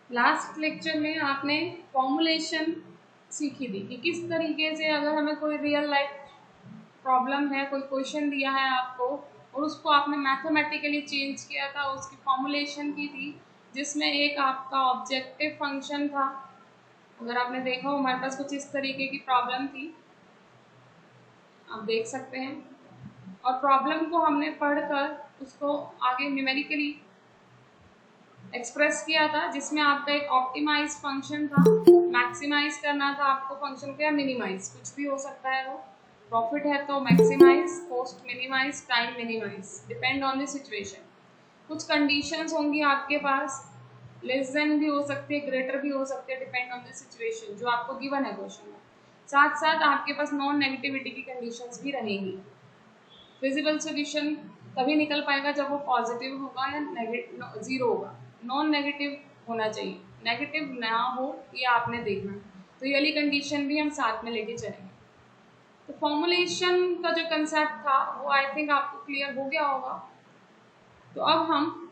Last lecture में आपने formulation सीखी थी कि किस तरीके से अगर हमें कोई रियल लाइफ प्रॉब्लम है, कोई क्वेश्चन दिया है आपको और उसको आपने मैथमेटिकली चेंज किया था, उसकी फॉर्मुलेशन की थी, जिसमें एक आपका ऑब्जेक्टिव फंक्शन था। अगर आपने देखा हो हमारे पास कुछ इस तरीके की प्रॉब्लम थी, आप देख सकते हैं। और प्रॉब्लम को हमने पढ़कर उसको आगे न्यूमेरिकली एक्सप्रेस किया था, जिसमें आपका एक ऑप्टिमाइज फंक्शन था, मैक्सिमाइज करना था आपको फंक्शन को या मिनिमाइज, कुछ भी हो सकता है। वो प्रॉफिट है तो maximise, cost minimise, time minimise, depend on the situation. कुछ कंडीशंस होंगी आपके पास, लेस देन भी हो सकती है, ग्रेटर भी हो सकती है, डिपेंड ऑन द सिचुएशन जो आपको गिवन है क्वेश्चन में। साथ साथ आपके पास नॉन नेगेटिविटी की कंडीशंस भी रहेंगी। फिजिबल सोल्यूशन तभी निकल पाएगा जब वो पॉजिटिव होगा या नेगेटिव जीरो होगा। नॉन नेगेटिव होना चाहिए, नेगेटिव ना हो, ये आपने देखना। तो ये वाली कंडीशन भी हम साथ में लेके चलेंगे। तो फॉर्मुलेशन का जो कंसेप्ट था वो आई थिंक आपको क्लियर हो गया होगा। तो अब हम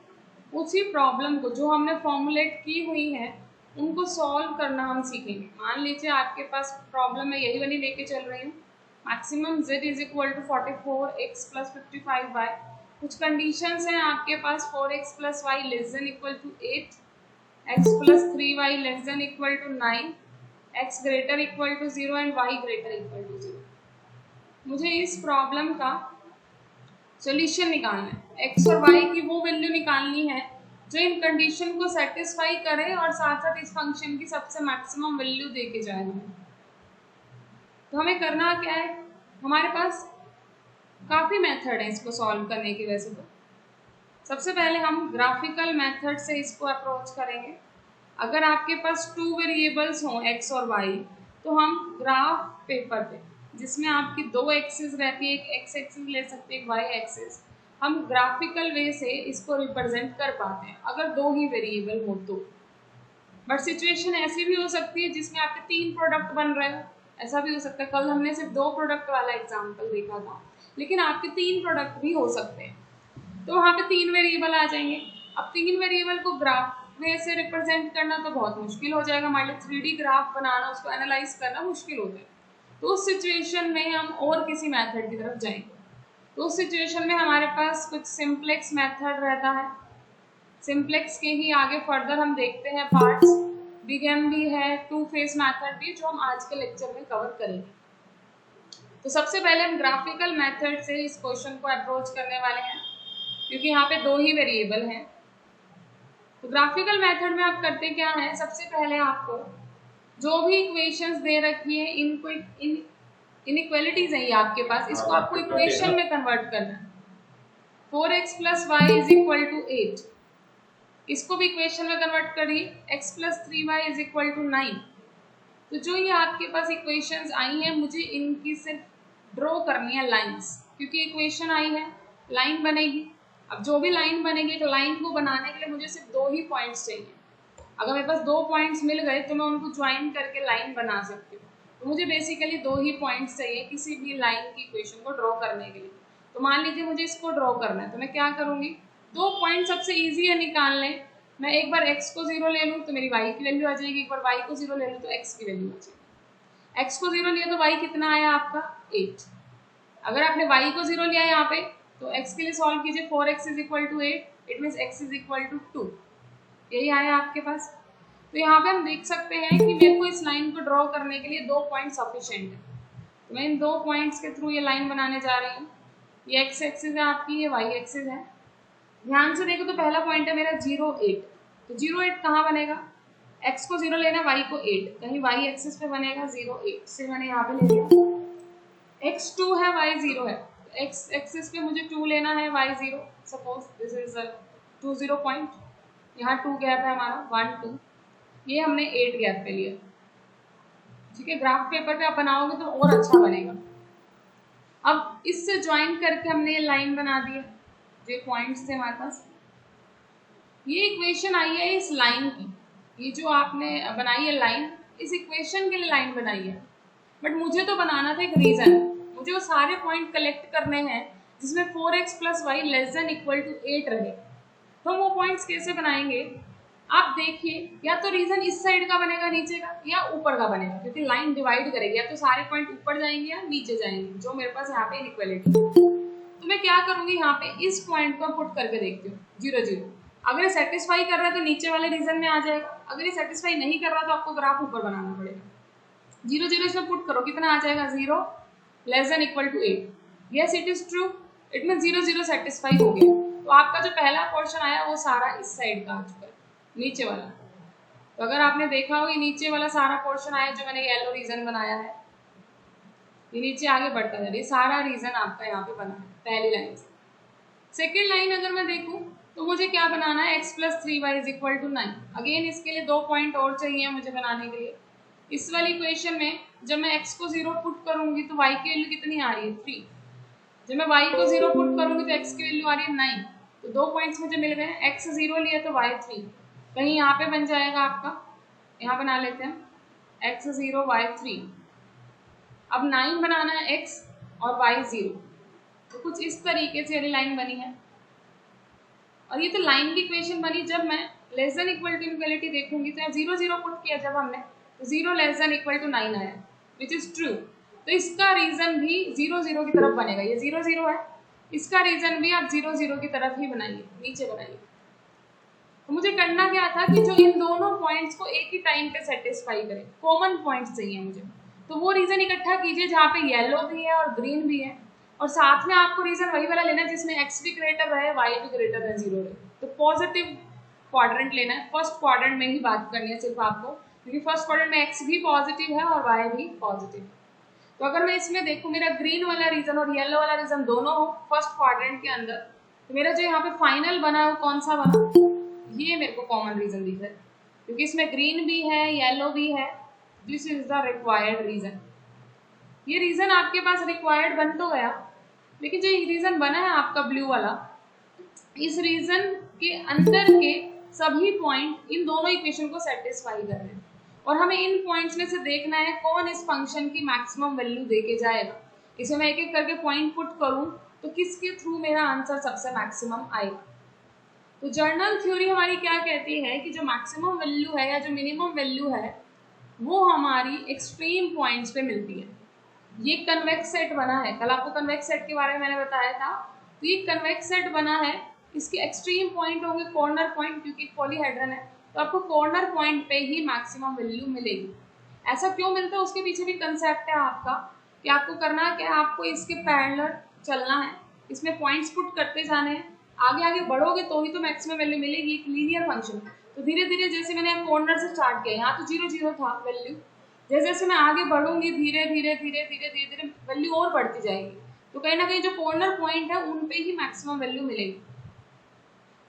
उसी प्रॉब्लम को जो हमने फॉर्मुलेट की हुई है उनको सॉल्व करना हम सीखेंगे। मान लीजिए आपके पास प्रॉब्लम है, यही वाली लेके चल रही हूँ, maximum z is equal to 44x plus 55y। कुछ कंडीशंस हैं आपके पास, 4x plus y less than equal to 8, x plus 3y less than equal to 9, x greater equal to 0 and y greater equal to 0। मुझे इस problem का solution निकालना है, x और y की वो वैल्यू निकालनी है जो इन कंडीशन को सेटिस्फाई करे और साथ साथ इस फंक्शन की सबसे मैक्सिमम वैल्यू दे के जाए हमें। तो हमें करना क्या है, हमारे पास काफ़ी मेथड है इसको सॉल्व करने की। वैसे तो सबसे पहले हम ग्राफिकल मेथड से इसको अप्रोच करेंगे। अगर आपके पास टू वेरिएबल्स हों x और y, तो हम ग्राफ पेपर पे जिसमें आपकी दो एक्सिस रहती है, एक एक्स एक्सिस ले सकते हैं, एक वाई एक्सिस, हम ग्राफिकल वे से इसको रिप्रेजेंट कर पाते हैं अगर दो ही वेरिएबल हो तो। बट सिचुएशन ऐसी भी हो सकती है जिसमें आपके तीन प्रोडक्ट बन रहे हो, ऐसा भी हो सकता है। कल हमने सिर्फ दो प्रोडक्ट वाला एग्जाम्पल देखा था, लेकिन आपके तीन प्रोडक्ट भी हो सकते हैं। तो वहाँ पे तीन वेरिएबल आ जाएंगे। अब तीन वेरिएबल को ग्राफ वे से रिप्रेजेंट करना तो बहुत मुश्किल हो जाएगा, हमारे लिए 3D ग्राफ बनाना, उसको एनालाइज करना मुश्किल हो जाएगा। तो उस सिचुएशन में हम और किसी मेथड की तरफ जाएंगे। तो उस सिचुएशन में हमारे पास कुछ सिंप्लेक्स मेथड रहता है। सिंप्लेक्स के ही आगे फर्दर हम देखते हैं पार्ट्स, बिगेन भी है, टू फेस मेथड भी, जो हम आज के लेक्चर में कवर करेंगे। तो सबसे पहले हम ग्राफिकल मेथड से इस क्वेश्चन को अप्रोच करने वाले हैं, क्योंकि यहाँ पे दो ही वेरिएबल हैं। तो ग्राफिकल मेथड में आप करते क्या है, सबसे पहले आपको जो भी इक्वेशंस दे रखी है, इनको इनइक्वालिटीज है ये आपके पास, इसको आपको इक्वेशन में कन्वर्ट करना है। 4x plus y is equal to 8, इसको भी इक्वेशन में कन्वर्ट करिए, x plus 3y is equal to 9। तो जो ये आपके पास इक्वेशंस आई हैं, मुझे इनकी सिर्फ ड्रॉ करनी है लाइंस, क्योंकि इक्वेशन आई है, लाइन बनेगी। अब जो भी लाइन बनेगी, एक लाइन को बनाने के लिए मुझे सिर्फ दो ही पॉइंट्स चाहिए। अगर मेरे पास दो पॉइंट्स मिल गए तो मैं उनको ज्वाइन करके लाइन बना सकती हूँ। तो मुझे बेसिकली दो ही पॉइंट्स चाहिए किसी भी लाइन की इक्वेशन को ड्रॉ करने के लिए। तो मान लीजिए मुझे इसको ड्रॉ करना है, तो मैं क्या करूँगी, दो पॉइंट सबसे ईजी है निकालने। मैं एक बार x को 0 ले लूँ तो मेरी y की वैल्यू आ जाएगी, एक बार y को 0 ले लूँ तो x की वैल्यू आ जाएगी। x को 0 लिया तो y कितना आया आपका 8। अगर आपने y को 0 लिया यहाँ पे तो x के लिए सॉल्व कीजिए, 4x is equal to 8, it means x is equal to 2, यही आया आपके पास। तो यहाँ पे हम देख सकते हैं कि मेरे को इस लाइन को ड्रॉ करने के लिए दो पॉइंट सफिशिएंट है। तो मैं इन दो पॉइंट्स के थ्रू ये लाइन बनाने जा रही हूँ। ये x एक्सिस है आपकी, ये y एक्सिस है। ध्यान से देखो तो पहला पॉइंट है मेरा 0 8, तो 0 8 कहाँ बनेगा, x को 0 लेना, y को 8, कहीं y एक्सिस पे बनेगा 0 8 से मैंने यहाँ पे ले लिया। x 2 है, y 0 है, तो x एक्सिस पे मुझे 2 लेना है, y 0। Suppose this is 2 0 point, यहाँ 2 गैप है हमारा 1 2, ये हमने 8 गैप पे लिया। ठीक है, ग्राफ पेपर पे आप बनाओगे तो और अच्छा बनेगा। अब इससे ज्वाइन करके हमने ये लाइन बना दी है, जो पॉइंट्स थे हमारे पास। ये इक्वेशन आई है इस लाइन की, ये जो आपने बनाई है लाइन, इस इक्वेशन के लिए लाइन बनाई है। बट मुझे तो बनाना था एक रीजन, मुझे वो सारे पॉइंट कलेक्ट करने हैं जिसमें 4x plus y less than equal to 8 रहे। तो हम वो पॉइंट्स कैसे बनाएंगे, आप देखिए या तो रीजन इस साइड का बनेगा नीचे का या ऊपर का बनेगा, क्योंकि लाइन डिवाइड करेगी, या तो सारे पॉइंट ऊपर जाएंगे या नीचे जाएंगे, जो मेरे पास यहाँ पे इनइक्वालिटी। तो मैं क्या करूंगी, यहाँ पे इस पॉइंट को पुट करके देखती हूँ 0 0। अगर ये सेटिस्फाई कर रहा है तो नीचे वाले रीजन में आ जाएगा, अगर ये सेटिस्फाई नहीं कर रहा तो आपको ग्राफ ऊपर बनाना पड़ेगा। 0 0 इसमें पुट करो, कितना आ जाएगा 0 less than equal to 8। Yes it is true, it mean 0 0 satisfy हो गया। तो आपका जो पहला पोर्शन आया वो सारा इस साइड का आ चुका है, नीचे वाला। तो अगर आपने देखा हो ये नीचे वाला सारा पोर्शन आया जो मैंने येलो रीजन बनाया है, ये नीचे आगे बढ़ता है, ये सारा रीजन आपका यहाँ पे बना है पहली लाइन से। सेकेंड लाइन अगर मैं देखूँ तो मुझे क्या बनाना है, x + 3y = 9। अगेन इसके लिए 2 पॉइंट और चाहिए मुझे बनाने के लिए। इस वाली इक्वेशन में जब मैं x को 0 पुट करूंगी तो y की वैल्यू कितनी आ रही है 3। जब मैं y को 0 पुट करूंगी तो x की वैल्यू आ रही है 9। तो 2 पॉइंट्स मुझे मिल गए, x 0 लिया तो y 3। कहीं यहाँ पे बन जाएगा आपका, यहाँ बना लेते हैं x 0 y 3। अब 9 बनाना है x और y 0। तो कुछ इस तरीके से ये लाइन बनी है, और ये तो लाइन की इक्वेशन बनी। जब मैं less than equal to inequality देखूंगी तो 0 0 पुट किया जब हमने, तो 0 लेस देन इक्वल टू 9 आया, विच इज ट्रू। तो इसका रीजन भी 0 0 की तरफ बनेगा, ये 0 0 है, इसका रीजन भी आप 0 0 की तरफ ही बनाइए, नीचे बनाइए। तो मुझे करना क्या था कि जो इन दोनों पॉइंट्स को एक ही टाइम पे सेटिस्फाई करे, कॉमन पॉइंट्स चाहिए मुझे। तो वो रीजन इकट्ठा कीजिए जहाँ पे येलो भी है और ग्रीन भी है, और साथ में आपको रीजन वही वाला लेना है जिसमें x भी ग्रेटर रहे y भी ग्रेटर देन 0 रहे। तो पॉजिटिव क्वाड्रेंट लेना है, फर्स्ट क्वाड्रेंट में ही बात करनी है सिर्फ आपको, क्योंकि फर्स्ट क्वाड्रेंट में x भी पॉजिटिव है और y भी पॉजिटिव। तो अगर मैं इसमें देखूँ मेरा ग्रीन वाला रीजन और येलो वाला रीजन दोनों हो फर्स्ट क्वाड्रेंट के अंदर, तो मेरा जो यहाँ पे फाइनल बना है वो कौन सा बना, ये मेरे को कॉमन रीजन दिख रहा है, क्योंकि इसमें ग्रीन भी है येलो भी है। This is the required region. ये रीजन आपके पास रिक्वायर्ड बन तो गया, लेकिन जो रीजन बना है आपका ब्लू वाला, इस रीजन के अंदर के सभी पॉइंट इन दोनों इक्वेशन को सेटिस्फाई कर रहे हैं, और हमें इन पॉइंट्स में से देखना है कौन इस फंक्शन की मैक्सिमम वैल्यू देके जाएगा। इसे मैं एक एक करके पॉइंट पुट करूं तो किसके थ्रू मेरा आंसर सबसे मैक्सिमम आएगा। तो जर्नल थ्योरी हमारी क्या कहती है कि जो मैक्सिमम वैल्यू है या जो मिनिमम वैल्यू है वो हमारी एक्सट्रीम पॉइंट्स पे मिलती है। ये कन्वेक्स सेट बना है, कल आपको कन्वेक्स सेट के बारे में मैंने बताया था। तो ये कन्वेक्स सेट बना है, इसके एक्सट्रीम पॉइंट होंगे कॉर्नर पॉइंट, क्योंकि पॉलीहेड्रन है तो आपको कॉर्नर पॉइंट पे ही मैक्सिमम वैल्यू मिलेगी। ऐसा क्यों मिलता है उसके पीछे भी कंसेप्ट है आपका, कि आपको करना क्या है, आपको इसके पैरेलल चलना है, इसमें पॉइंट्स पुट करते जाने हैं, आगे आगे बढ़ोगे तो ही तो मैक्सिमम वैल्यू मिलेगी, एक लीनियर फंक्शन। तो धीरे धीरे जैसे मैंने कॉर्नर से स्टार्ट किया, यहाँ तो 0 0 था वैल्यू, जैसे जैसे मैं आगे बढ़ूंगी धीरे धीरे धीरे धीरे धीरे धीरे वैल्यू और बढ़ती जाएगी। तो कहीं ना कहीं जो कॉर्नर पॉइंट है उन पे ही मैक्सिमम वैल्यू मिलेगी।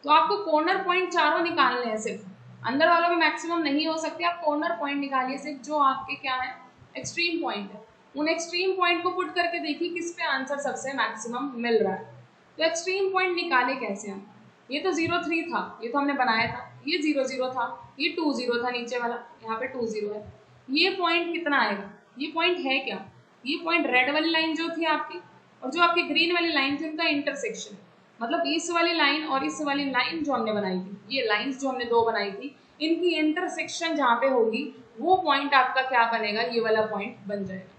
तो आपको कॉर्नर पॉइंट चारों निकालने हैं, सिर्फ अंदर वालों में मैक्सिमम नहीं हो सकते, आप कॉर्नर पॉइंट निकालिए सिर्फ जो आपके क्या है एक्सट्रीम पॉइंट है। उन एक्सट्रीम पॉइंट को पुट करके देखिए किस पे आंसर सबसे मैक्सिमम मिल रहा है। तो एक्सट्रीम पॉइंट निकाले कैसे हम, ये तो 0 3 था, ये तो हमने बनाया था, ये 0 0 था, ये 2 0 था नीचे वाला, यहाँ पे 2 0 है। ये पॉइंट कितना आएगा, ये पॉइंट है क्या, ये पॉइंट रेड वाली लाइन जो थी आपकी और जो आपकी ग्रीन वाली लाइन थी उनका इंटरसेक्शन, मतलब इस वाली लाइन और इस वाली लाइन जो हमने बनाई थी, ये लाइंस जो हमने दो बनाई थी, इनकी इंटरसेक्शन जहाँ पे होगी वो पॉइंट आपका क्या बनेगा, ये वाला पॉइंट बन जाएगा।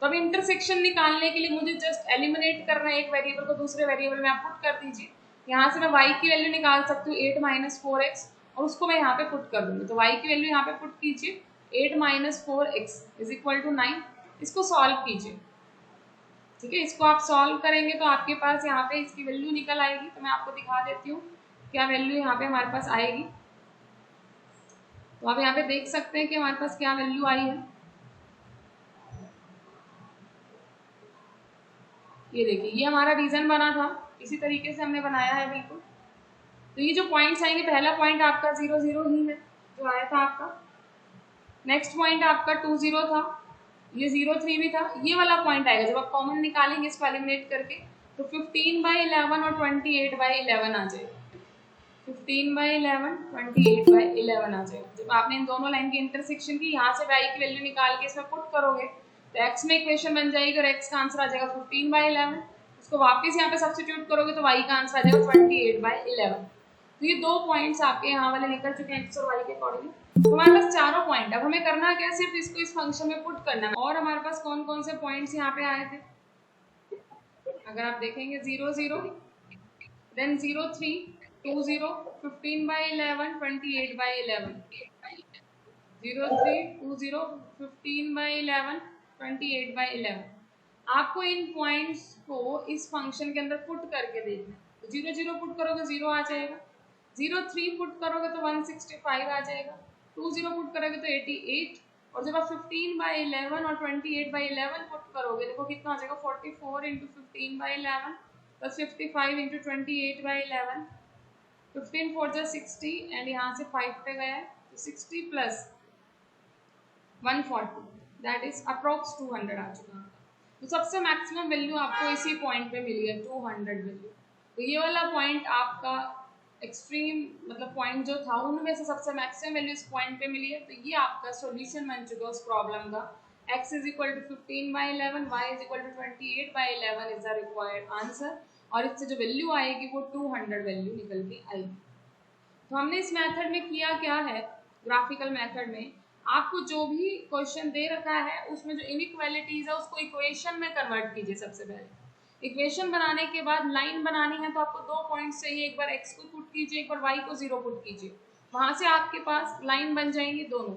तो अब इंटरसेक्शन निकालने के लिए मुझे जस्ट एलिमिनेट करना है, एक वेरिएबल को दूसरे वेरिएबल में आप पुट कर दीजिए। यहाँ से मैं y की वैल्यू निकाल सकती हूँ 8 - 4x, और उसको मैं यहाँ पे पुट कर दूंगी। तो y की वैल्यू यहाँ पे पुट कीजिए 8 - 4x = 9। इसको सॉल्व कीजिए, ठीक है। इसको आप सॉल्व करेंगे तो आपके पास यहाँ पे इसकी वैल्यू निकल आएगी। तो मैं आपको दिखा देती हूँ क्या वैल्यू यहाँ पे हमारे पास आएगी। तो आप यहाँ पे देख सकते हैं कि हमारे पास क्या वैल्यू आई है। ये देखिए, ये हमारा रीजन बना था, इसी तरीके से हमने बनाया है बिल्कुल। तो ये जो पॉइंट्स आएंगे, पहला पॉइंट आपका 0 0 ही है जो आया था आपका, नेक्स्ट पॉइंट आपका 2 0 था, ये 0 3 भी था, ये वाला पॉइंट आएगा जब आप कॉमन निकालेंगे इसको एलिमिनेट करके, तो 15/11 और 28/11 आ जाएगा। 15/11 28/11 आ जाएगा। जब आपने इन दोनों लाइन की इंटरसेक्शन की, यहाँ से y की वैल्यू निकाल के इसमें पुट करोगे तो x में इक्वेशन बन जाएगी और x का आंसर आ जाएगा 15/11। उसको वापस यहाँ पे सब्स्टिट्यूट करोगे तो y का आंसर आ जाएगा 28/11। तो ये 2 पॉइंट्स आपके यहाँ वाले निकल चुके हैं एक्स और वाई के अकॉर्डिंग। तो हमारे पास चारों पॉइंट, अब हमें करना क्या है, सिर्फ इसको इस फंक्शन में पुट करना है। और हमारे पास कौन कौन से पॉइंट्स यहाँ पे आए थे, अगर आप देखेंगे 0 0, देन 0 3, 2 0, 15/11, 28/11, 0 3, 2 0, 15/11, 28/11। आपको इन पॉइंट्स को इस फंक्शन के अंदर पुट करके देखना है। 0 0 पुट करोगे 0 आ जाएगा, 0 3 पुट करोगे तो 165 आ जाएगा, 2 0 पुट करोगे तो 88, और जब आप 15/11 और 28/11 पुट करोगे देखो कितना आ जाएगा, 44 इंटू 15/11 प्लस 55 इंटू 28/11, 15 4 जा 60 एंड यहाँ से 5 पे गया है, तो 60 प्लस 140 दैट इज अप्रोक्स 200 आ चुका है। तो सबसे मैक्सिमम वैल्यू आपको इसी पॉइंट पे मिली है 200 वैल्यू। तो ये वाला पॉइंट आपका एक्सट्रीम मतलब पॉइंट जो था उनमें से सबसे मैक्सिमम वैल्यू इस पॉइंट पे मिली है। तो ये आपका सॉल्यूशन बन चुका है उस प्रॉब्लम का। x is equal to 15/11, y is equal to 28/11 is the required answer, और इससे जो वैल्यू आएगी वो 200 वैल्यू निकल के आएगी। तो हमने इस मेथड में किया क्या है, ग्राफिकल मेथड में आपको जो भी क्वेश्चन दे रखा है उसमें जो इनइक्वालिटीज है उसको इक्वेशन में कन्वर्ट कीजिए। सबसे पहले इक्वेशन बनाने के बाद लाइन बनानी है तो आपको 2 पॉइंट्स चाहिए, एक बार x को पुट कीजिए, एक बार y को 0 पुट कीजिए, वहां से आपके पास लाइन बन जाएंगी दोनों।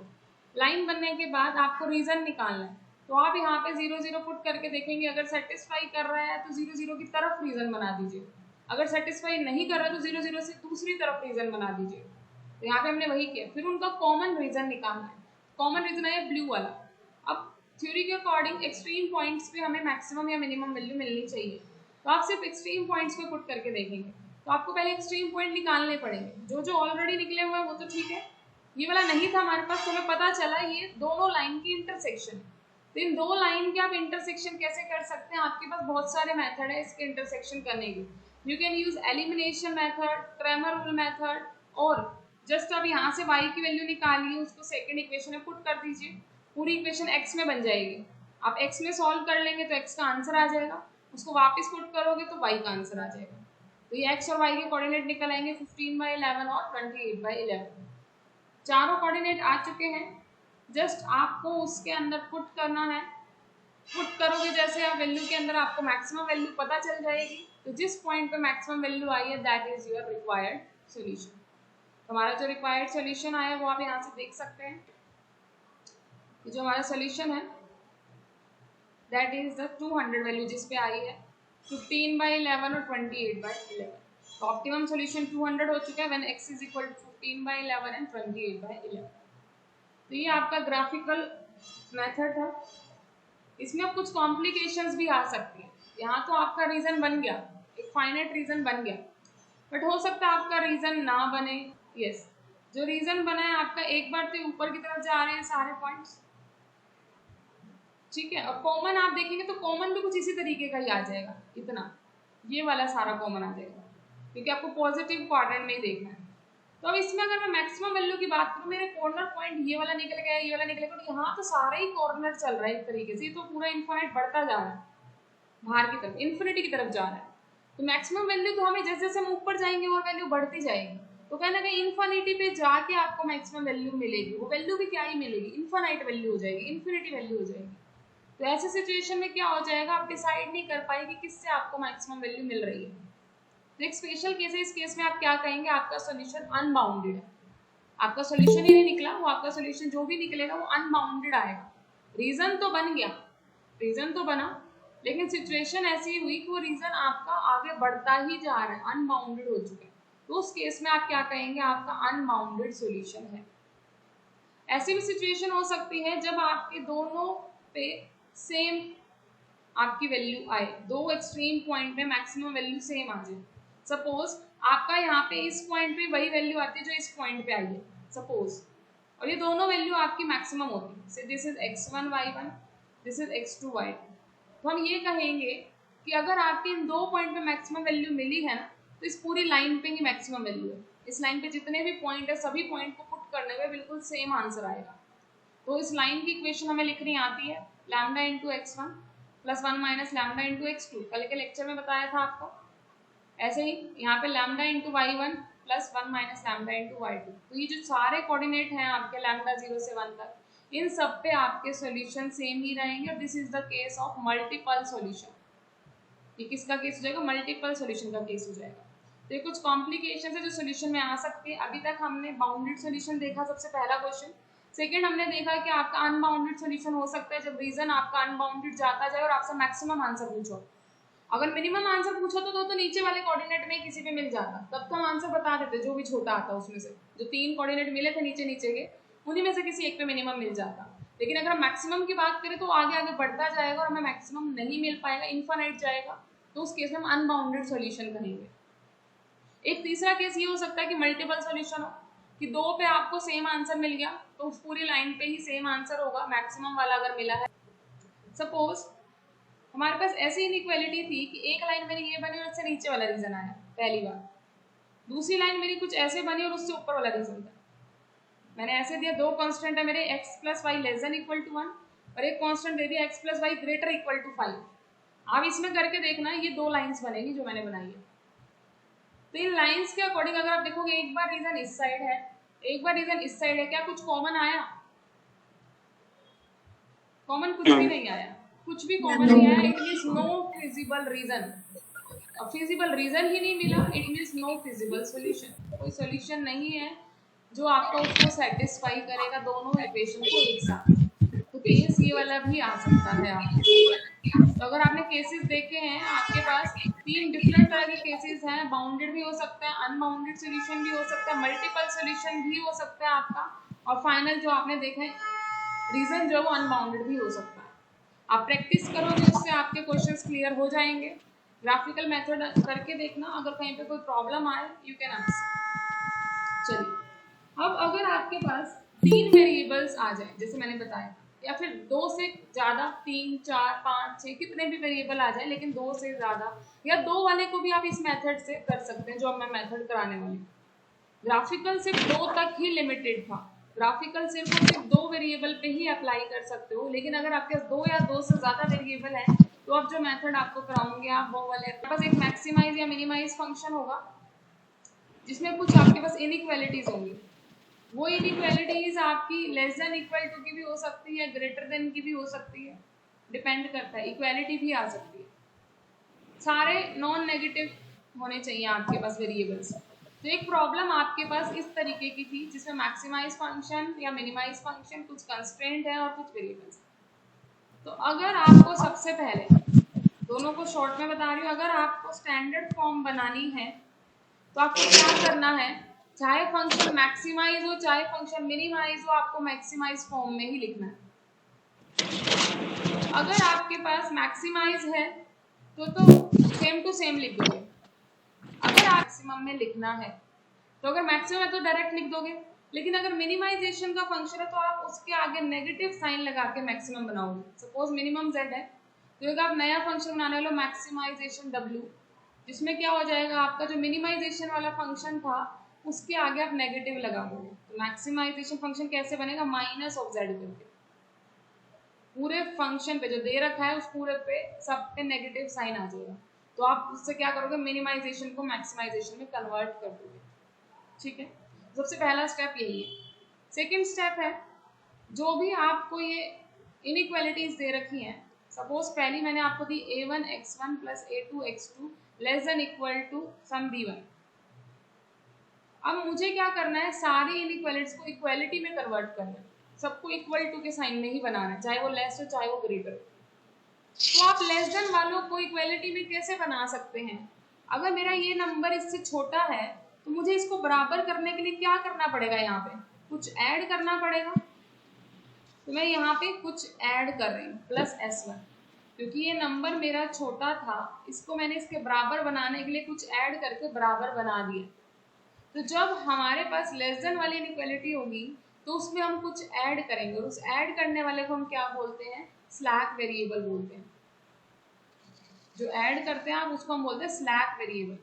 लाइन बनने के बाद आपको रीजन निकालना है, तो आप यहाँ पे 0 0 पुट करके देखेंगे, अगर सेटिस्फाई कर रहा है तो 0 0 की तरफ रीजन बना दीजिए, अगर सेटिस्फाई नहीं कर रहा तो 0 0 से दूसरी तरफ रीजन बना दीजिए। तो यहाँ पे हमने वही किया। फिर उनका कॉमन रीजन निकालना है, कॉमन रीजन है ब्लू वाला। अब थ्योरी के अकॉर्डिंग एक्सट्रीम पॉइंट्स पे हमें मैक्सिमम या मिनिमम वैल्यू मिलनी चाहिए, तो आप सिर्फ एक्सट्रीम पॉइंट्स पे पुट करके देखेंगे। तो आपको पहले एक्सट्रीम पॉइंट निकालने पड़ेंगे, जो जो ऑलरेडी निकले हुए हैं वो तो ठीक है, ये वाला नहीं था हमारे पास, तो हमें पता चला ये दोनों लाइन की इंटरसेक्शन। तो इन दो लाइन के आप इंटरसेक्शन कैसे कर सकते हैं, आपके पास बहुत सारे मेथड है इसके इंटरसेक्शन करने के। You can use elimination method, Cramer rule method, और जस्ट अब यहाँ से y की वैल्यू निकालिए, उसको सेकंड इक्वेशन में पुट कर दीजिए, पूरी इक्वेशन x में बन जाएगी। आप x में सॉल्व कर लेंगे तो x का आंसर आ जाएगा, उसको वापस पुट करोगे तो y का आंसर आ जाएगा। तो ये x और y के कोऑर्डिनेट निकल आएंगे 15/11 और 28/11। चारों कोऑर्डिनेट आ चुके हैं, जस्ट आपको उसके अंदर पुट करना है। पुट करोगे जैसे आप वैल्यू के अंदर, आपको मैक्सिमम वैल्यू पता चल जाएगी। तो जिस पॉइंट पे मैक्सिमम वैल्यू आई है that is your required solution. हमारा जो रिक्वायर्ड सॉल्यूशन आया वो आप यहाँ से देख सकते हैं, जो हमारा सॉल्यूशन है दैट इज द 200 वैल्यू जिस पे आई है 15/11 और 28/11। तो ऑप्टिमम सॉल्यूशन 200 हो चुका है when x is equal to 15/11 and 28/11। तो ये आपका ग्राफिकल मेथड था, इसमें अब कुछ कॉम्प्लिकेशंस भी आ सकती है। यहाँ तो आपका रीजन बन गया, एक फाइनाइट रीजन बन गया, बट हो सकता है आपका रीजन ना बने। यस, जो रीजन बना है आपका, एक बार तो ऊपर की तरफ जा रहे हैं सारे पॉइंट्स, ठीक है। और कॉमन आप देखेंगे तो कॉमन भी कुछ इसी तरीके का ही आ जाएगा, इतना ये वाला सारा कॉमन आ जाएगा, क्योंकि आपको पॉजिटिव क्वाड्रेंट में ही देखना है। तो अब इसमें अगर मैं मैक्सिमम वैल्यू की बात करूँ, मेरे कॉर्नर पॉइंट ये वाला निकल गया, ये वाला निकल गया, तो यहाँ तो सारा ही कॉर्नर चल रहा है एक तरीके से, ये तो पूरा इन्फिनिट बढ़ता जा रहा है, बाहर की तरफ इन्फिनिटी की तरफ जा रहा है। तो मैक्सिमम वैल्यू तो हमें जैसे जैसे हम ऊपर जाएंगे और वैल्यू बढ़ती जाएगी, तो कहीं ना कहीं इन्फिनिटी पे जाके आपको मैक्सिमम वैल्यू मिलेगी। वो वैल्यू भी क्या ही मिलेगी, इन्फिनिट वैल्यू हो जाएगी, इन्फिनिटी वैल्यू हो जाएगी। तो ऐसे सिचुएशन में क्या हो जाएगा, आप डिसाइड नहीं कर पाएंगे किससे आपको मैक्सिमम वैल्यू मिल रही है। तो एक स्पेशल केस है, इस केस में आप क्या कहेंगे, आपका सॉल्यूशन अनबाउंडेड है, आपका सॉल्यूशन ही नहीं निकला, वो आपका सॉल्यूशन जो भी निकलेगा वो अनबाउंडेड आएगा। रीजन तो बन गया, रीजन तो बना, लेकिन सिचुएशन ऐसी हुई कि वो रीजन आपका आगे बढ़ता ही जा रहा है, अनबाउंडेड हो चुका है। तो उस केस में आप क्या कहेंगे, आपका अनबाउंडेड सॉल्यूशन है। ऐसी भी सिचुएशन हो सकती है जब आपके दोनों पे सेम आपकी वैल्यू आए, दो एक्सट्रीम पॉइंट पे मैक्सिमम वैल्यू सेम आ जाए। सपोज आपका यहाँ पे इस पॉइंट पे वही वैल्यू आती है जो इस पॉइंट पे आई है सपोज, और ये दोनों वैल्यू आपकी मैक्सिमम होती है। से this is x1 y1, this is x2 y2। तो हम ये कहेंगे कि अगर आपके इन दो पॉइंट पे मैक्सिमम वैल्यू मिली है ना, तो इस पूरी लाइन पे ही मैक्सिमम वैल्यू है। इस लाइन पे जितने भी पॉइंट है सभी पॉइंट को पुट करने में बिल्कुल सेम आंसर आएगा। तो इस लाइन की इक्वेशन हमें लिखनी आती है lambda into x1 plus 1 minus lambda into x2, कल के लेक्चर में बताया था आपको। ऐसे ही यहाँ पे lambda into y1 plus 1 minus lambda into y2। तो ये जो सारे कोऑर्डिनेट हैं आपके लैम्डा 0 से 1 तक, इन सब पे आपके सॉल्यूशन सेम ही रहेंगे। This is the case of multiple solution. ये किसका केस हो जाएगा? मल्टीपल सॉल्यूशन का केस हो जाएगा। तो ये कुछ कॉम्प्लिकेशन है जो सॉल्यूशन में आ सकती है। अभी तक हमने बाउंडेड सॉल्यूशन देखा, सबसे पहला क्वेश्चन। सेकंड हमने देखा कि आपका अनबाउंडेड सॉल्यूशन हो सकता है जब रीजन आपका अनबाउंडेड जाता जाए और आपसे मैक्सिमम आंसर पूछो। अगर मिनिमम आंसर पूछा तो नीचे वाले कोऑर्डिनेट में किसी पे मिल जाता, तब तो हम आंसर बता देते, जो भी छोटा आता उसमें से। जो 3 कोऑर्डिनेट मिले थे नीचे नीचे के, उन्हीं में से किसी एक पे मिनिमम मिल जाता। लेकिन अगर हम मैक्सिमम की बात करें तो आगे आगे बढ़ता जाएगा और हमें मैक्सिमम नहीं मिल पाएगा, इनफाइनाइट जाएगा, तो उस केस में हम अनबाउंडेड सॉल्यूशन कहेंगे। एक तीसरा केस ये हो सकता है कि मल्टीपल सॉल्यूशन हो, कि 2 पे आपको सेम आंसर मिल गया तो उस पूरी लाइन पे ही सेम आंसर होगा, मैक्सिमम वाला अगर मिला है। सपोज हमारे पास ऐसी इनइक्वालिटी थी कि एक लाइन मेरी ये बनी और उससे नीचे वाला रीजन आया पहली बार, दूसरी लाइन मेरी कुछ ऐसे बनी और उससे ऊपर वाला रीजन था। मैंने ऐसे दिया, 2 कांस्टेंट है मेरे x plus y less than equal to 1 और एक कांस्टेंट दे दिया x plus y greater equal to 5। आप इसमें करके देखना, ये 2 लाइंस बनेगी जो मैंने बनाई है। तो इन लाइंस के अकॉर्डिंग अगर आप देखोगे, एक बार रीजन इस साइड है, एक बार रीजन इस साइड है, क्या कुछ कॉमन आया? कॉमन कुछ भी नहीं आया, कुछ भी कॉमन नहीं आया। It means no feasible region. अब फिजिबल रीजन ही नहीं मिला, it means no feasible solution. कोई सॉल्यूशन नहीं है जो आपका उसको सेटिस्फाई करेगा दोनों इक्वेशन को एक साथ। तो केस ये वाला भी आ सकता है आपके। तो अगर आपने केसेस देखे हैं, आपके पास 3 डिफरेंट तरह के केसेस हैं। बाउंडेड भी हो सकता है, अनबाउंडेड सॉल्यूशन भी हो सकता है, मल्टीपल सॉल्यूशन भी हो सकता है आपका, और फाइनल जो आपने देखा है रीजन जो वो अनबाउंडेड भी हो सकता है। आप प्रैक्टिस करोगे, उससे आपके क्वेश्चंस क्लियर हो जाएंगे। ग्राफिकल मेथड करके देखना, अगर कहीं पे कोई प्रॉब्लम आए यू कैन आंसर। चलिए, अब अगर आपके पास 3 वेरिएबल्स आ जाए जैसे मैंने बताया, या फिर 2 से ज़्यादा, 3, 4, 5, 6 कितने भी वेरिएबल आ जाए, लेकिन 2 से ज़्यादा या 2 वाले को भी आप इस मेथड से कर सकते हैं जो मैं मेथड कराने वाली हूँ। ग्राफिकल सिर्फ 2 तक ही लिमिटेड था, ग्राफिकल सिर्फ 2 वेरिएबल पे ही अप्लाई कर सकते हो। लेकिन अगर आपके पास 2 या 2 से ज़्यादा वेरिएबल है तो अब जो मेथड आपको कराऊंगी आप वो वाले, आपके पास एक मैक्सिमाइज या मिनिमाइज फंक्शन होगा जिसमें कुछ आपके पास इनइक्वालिटीज होंगी। वो इनइक्वालिटीज आपकी लेस देन इक्वल टू की भी हो सकती है, ग्रेटर देन की भी हो सकती है, डिपेंड करता है। इक्वालिटी भी आ सकती है। सारे नॉन नेगेटिव होने चाहिए आपके पास वेरिएबल्स। तो एक प्रॉब्लम आपके पास इस तरीके की थी जिसमें मैक्सिमाइज फंक्शन या मिनिमाइज फंक्शन, कुछ कंस्ट्रेंट है और कुछ वेरिएबल्स। तो अगर आपको सबसे पहले, दोनों को शॉर्ट में बता रही हूँ, अगर आपको स्टैंडर्ड फॉर्म बनानी है तो आपको क्या करना है, चाहे फंक्शन मैक्सिमाइज हो चाहे फंक्शन मिनिमाइज हो, आपको मैक्सिमाइज फॉर्म में ही लिखना है। अगर आपके पास मैक्सिमाइज है तो सेम टू सेम लिख दोगे। अगर मैक्सिमम में लिखना है तो अगर मैक्सिमम है तो डायरेक्ट लिख दोगे, लेकिन अगर मिनिमाइजेशन का फंक्शन है तो आप उसके आगे नेगेटिव साइन लगा के मैक्सिमम बनाओगे। सपोज मिनिमम z है तो एक आप नया फंक्शन बनाने वाले हो मैक्सिमाइजेशन w, जिसमें क्या हो जाएगा, आपका जो मिनिमाइजेशन वाला फंक्शन था उसके आगे आप नेगेटिव लगा दोगे। तो मैक्सिमाइजेशन फंक्शन कैसे बनेगा, माइनस ऑफ z करके पूरे फंक्शन पे जो दे रखा है उस पूरे पे सब पे नेगेटिव साइन आ जाएगा। तो आप उससे क्या करोगे, मिनिमाइजेशन को मैक्सिमाइजेशन में कन्वर्ट कर दोगे। ठीक है, सबसे पहला स्टेप यही है। सेकंड स्टेप है, जो भी आपको ये इनइक्वालिटीज दे रखी हैं, सपोज पहली मैंने आपको दी a1 x1 plus a2 x2 less than equal to some b1। अब मुझे क्या करना है, सारी इनइक्वालिटीज को इक्वालिटी में कन्वर्ट करना है, सबको इक्वल टू के साइन में ही बनाना है, चाहे वो लेस हो चाहे वो ग्रेटर हो। तो आप लेस देन वालों को इक्वालिटी में कैसे बना सकते हैं, अगर मेरा ये नंबर इससे छोटा है तो मुझे इसको बराबर करने के लिए क्या करना पड़ेगा, यहाँ पे कुछ ऐड करना पड़ेगा। तो मैं यहाँ पे कुछ ऐड कर रही हूँ प्लस s1, क्योंकि ये नंबर मेरा छोटा था, इसको मैंने इसके बराबर बनाने के लिए कुछ ऐड करके बराबर बना दिया। तो जब हमारे पास लेस देन वाली इनइक्वालिटी होगी तो उसमें हम कुछ ऐड करेंगे, और उस ऐड करने वाले को हम क्या बोलते हैं, स्लैक वेरिएबल बोलते हैं। जो ऐड करते हैं आप उसको हम बोलते हैं स्लैक वेरिएबल।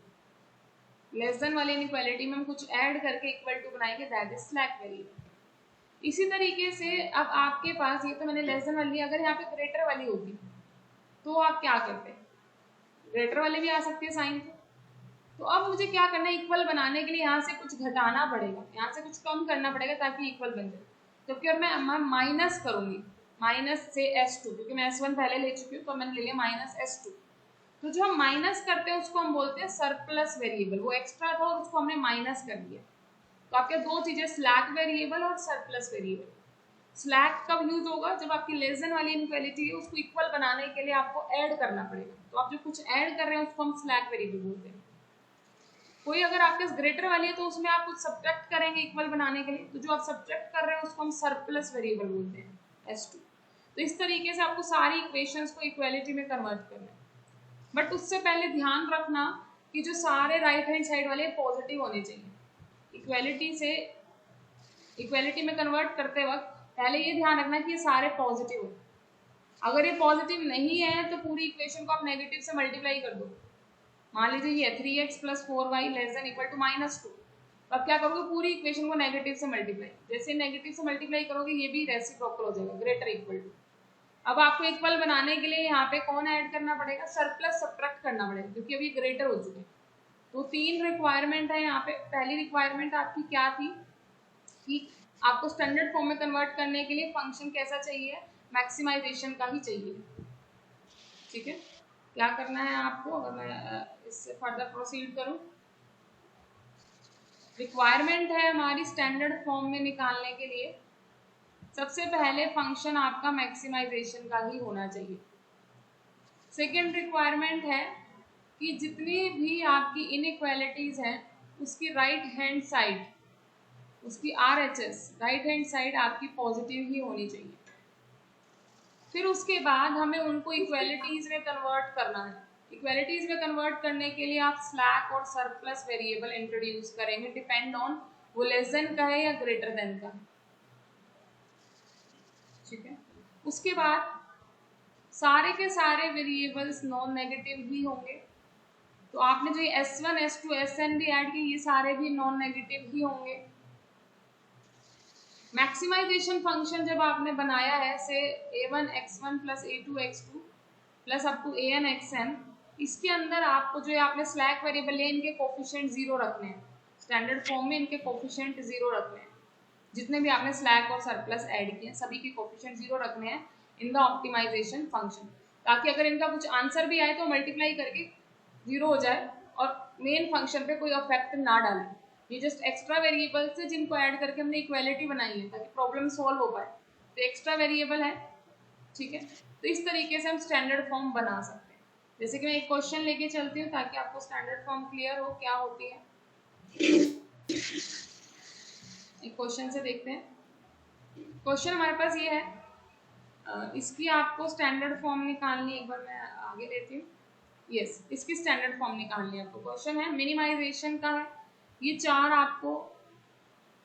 लेस देन वाली इनइक्वालिटी में हम कुछ ऐड करके इक्वल टू बनाएंगे, दैट इज स्लैक वेरिएबल। इसी तरीके से अब आपके पास, ये तो मैंने लेस देन वाली, अगर यहाँ पे ग्रेटर वाली होती तो आप क्या करते हैं, ग्रेटर वाली भी आ सकती है साइन से, तो अब मुझे क्या करना है, इक्वल बनाने के लिए यहाँ से कुछ घटाना पड़ेगा, यहाँ से कुछ कम करना पड़ेगा ताकि इक्वल बन जाए। तो फिर मैं माइनस करूंगी, माइनस से S2, क्योंकि मैं S1 पहले ले चुकी हूँ तो मैंने ले लिया माइनस S2। तो जो हम माइनस करते हैं उसको हम बोलते हैं सरप्लस वेरिएबल, वो एक्स्ट्रा था और उसको हमने माइनस कर दिया। तो आपके दो चीजें, स्लैक वेरिएबल और सरप्लस वेरिएबल। स्लैक कब यूज होगा, जब आपकी लेस देन वाली इनइक्वालिटी है उसको इक्वल बनाने के लिए आपको ऐड करना पड़ेगा। तो आप जो कुछ ऐड कर रहे हैं उसको हम स्लैक वेरिएबल बोलते हैं। कोई अगर आपके ग्रेटर वाली है तो उसमें आप कुछ सब्ट्रैक्ट करेंगे इक्वल बनाने के लिए, तो जो आप सब्ट्रैक्ट कर रहे हैं उसको हम सरप्लस वेरिएबल बोलते हैं, S2। तो इस तरीके से आपको सारी इक्वेशंस को इक्वालिटी में कन्वर्ट करना है। बट उससे पहले ध्यान रखना कि जो सारे राइट हैंड साइड वाले पॉजिटिव होने चाहिए। इक्वालिटी में कन्वर्ट करते वक्त पहले ये ध्यान रखना कि ये सारे पॉजिटिव हो। अगर ये पॉजिटिव नहीं है तो पूरी इक्वेशन को आप नेगेटिव से मल्टीप्लाई कर दो। मान लीजिए ये 3x + 4y ≤ -2। अब क्या करोगे, पूरी इक्वेशन को नेगेटिव से मल्टीप्लाई, जैसे नेगेटिव से मल्टीप्लाई करोगे ये भी रेसिप्रोकल हो जाएगा, ग्रेटर इक्वल टू। अब आपको इक्वल बनाने के लिए यहाँ पे कौन ऐड करना पड़ेगा, सरप्लस सब्ट्रैक्ट करना पड़ेगा, क्योंकि अभी ग्रेटर हो चुके हैं। तो 3 रिक्वायरमेंट है यहाँ पे। पहली रिक्वायरमेंट आपकी क्या थी कि आपको स्टैंडर्ड फॉर्म में कन्वर्ट करने के लिए फंक्शन कैसा चाहिए, मैक्सिमाइजेशन का ही चाहिए। ठीक है, क्या करना है आपको, अगर मैं इससे फर्दर प्रोसीड करूं, रिक्वायरमेंट है हमारी स्टैंडर्ड फॉर्म में निकालने के लिए सबसे पहले फंक्शन आपका मैक्सिमाइजेशन का ही होना चाहिए। सेकेंड रिक्वायरमेंट है कि जितनी भी आपकी इनइक्वालिटीज हैं उसकी राइट हैंड साइड, उसकी RHS राइट हैंड साइड आपकी पॉजिटिव ही होनी चाहिए। फिर उसके बाद हमें उनको इक्वालिटीज में कन्वर्ट करना है। इक्वालिटीज में कन्वर्ट करने के लिए आप स्लैक और सरप्लस वेरिएबल इंट्रोड्यूस करेंगे, डिपेंड ऑन वो लेस देन का है या ग्रेटर देन का। ठीक है, उसके बाद सारे के सारे वेरिएबल्स नॉन नेगेटिव ही होंगे। तो आपने जो ये S1 S2 Sn भी ऐड किए, ये सारे भी नॉन नेगेटिव ही होंगे। मैक्सिमाइजेशन फंक्शन जब आपने बनाया है, से a1 x1 + a2 x2 plus up to an xn, इसके अंदर आपको जो आपने स्लैक वेरिएबल लिए इनके कोफिशिएंट 0 रखने हैं। स्टैंडर्ड फॉर्म में इनके कोफिशिएंट 0 रखने हैं। जितने भी आपने स्लैक और सरप्लस ऐड किए सभी के कोफिशिएंट 0 रखने हैं इन द ऑप्टिमाइजेशन फंक्शन, ताकि अगर इनका कुछ आंसर भी आए तो मल्टीप्लाई करके 0 हो जाए और मेन फंक्शन पे कोई इफेक्ट ना डाले। ये जस्ट एक्स्ट्रा वेरिएबल्स है जिनको ऐड करके हमने इक्वालिटी बनाई है ताकि प्रॉब्लम सॉल्व हो पाए, तो एक्स्ट्रा वेरिएबल है। ठीक है, तो इस तरीके से हम स्टैंडर्ड फॉर्म बना सकते हैं। जैसे कि मैं एक क्वेश्चन लेके चलती हूँ ताकि आपको स्टैंडर्ड फॉर्म क्लियर हो क्या होती है। एक क्वेश्चन से देखते हैं। क्वेश्चन हमारे पास ये है, इसकी आपको स्टैंडर्ड फॉर्म निकालनी, एक बार मैं आगे लेती हूँ। यस, इसकी स्टैंडर्ड फॉर्म निकालनी है आपको। क्वेश्चन है मिनिमाइजेशन का है। ये चार आपको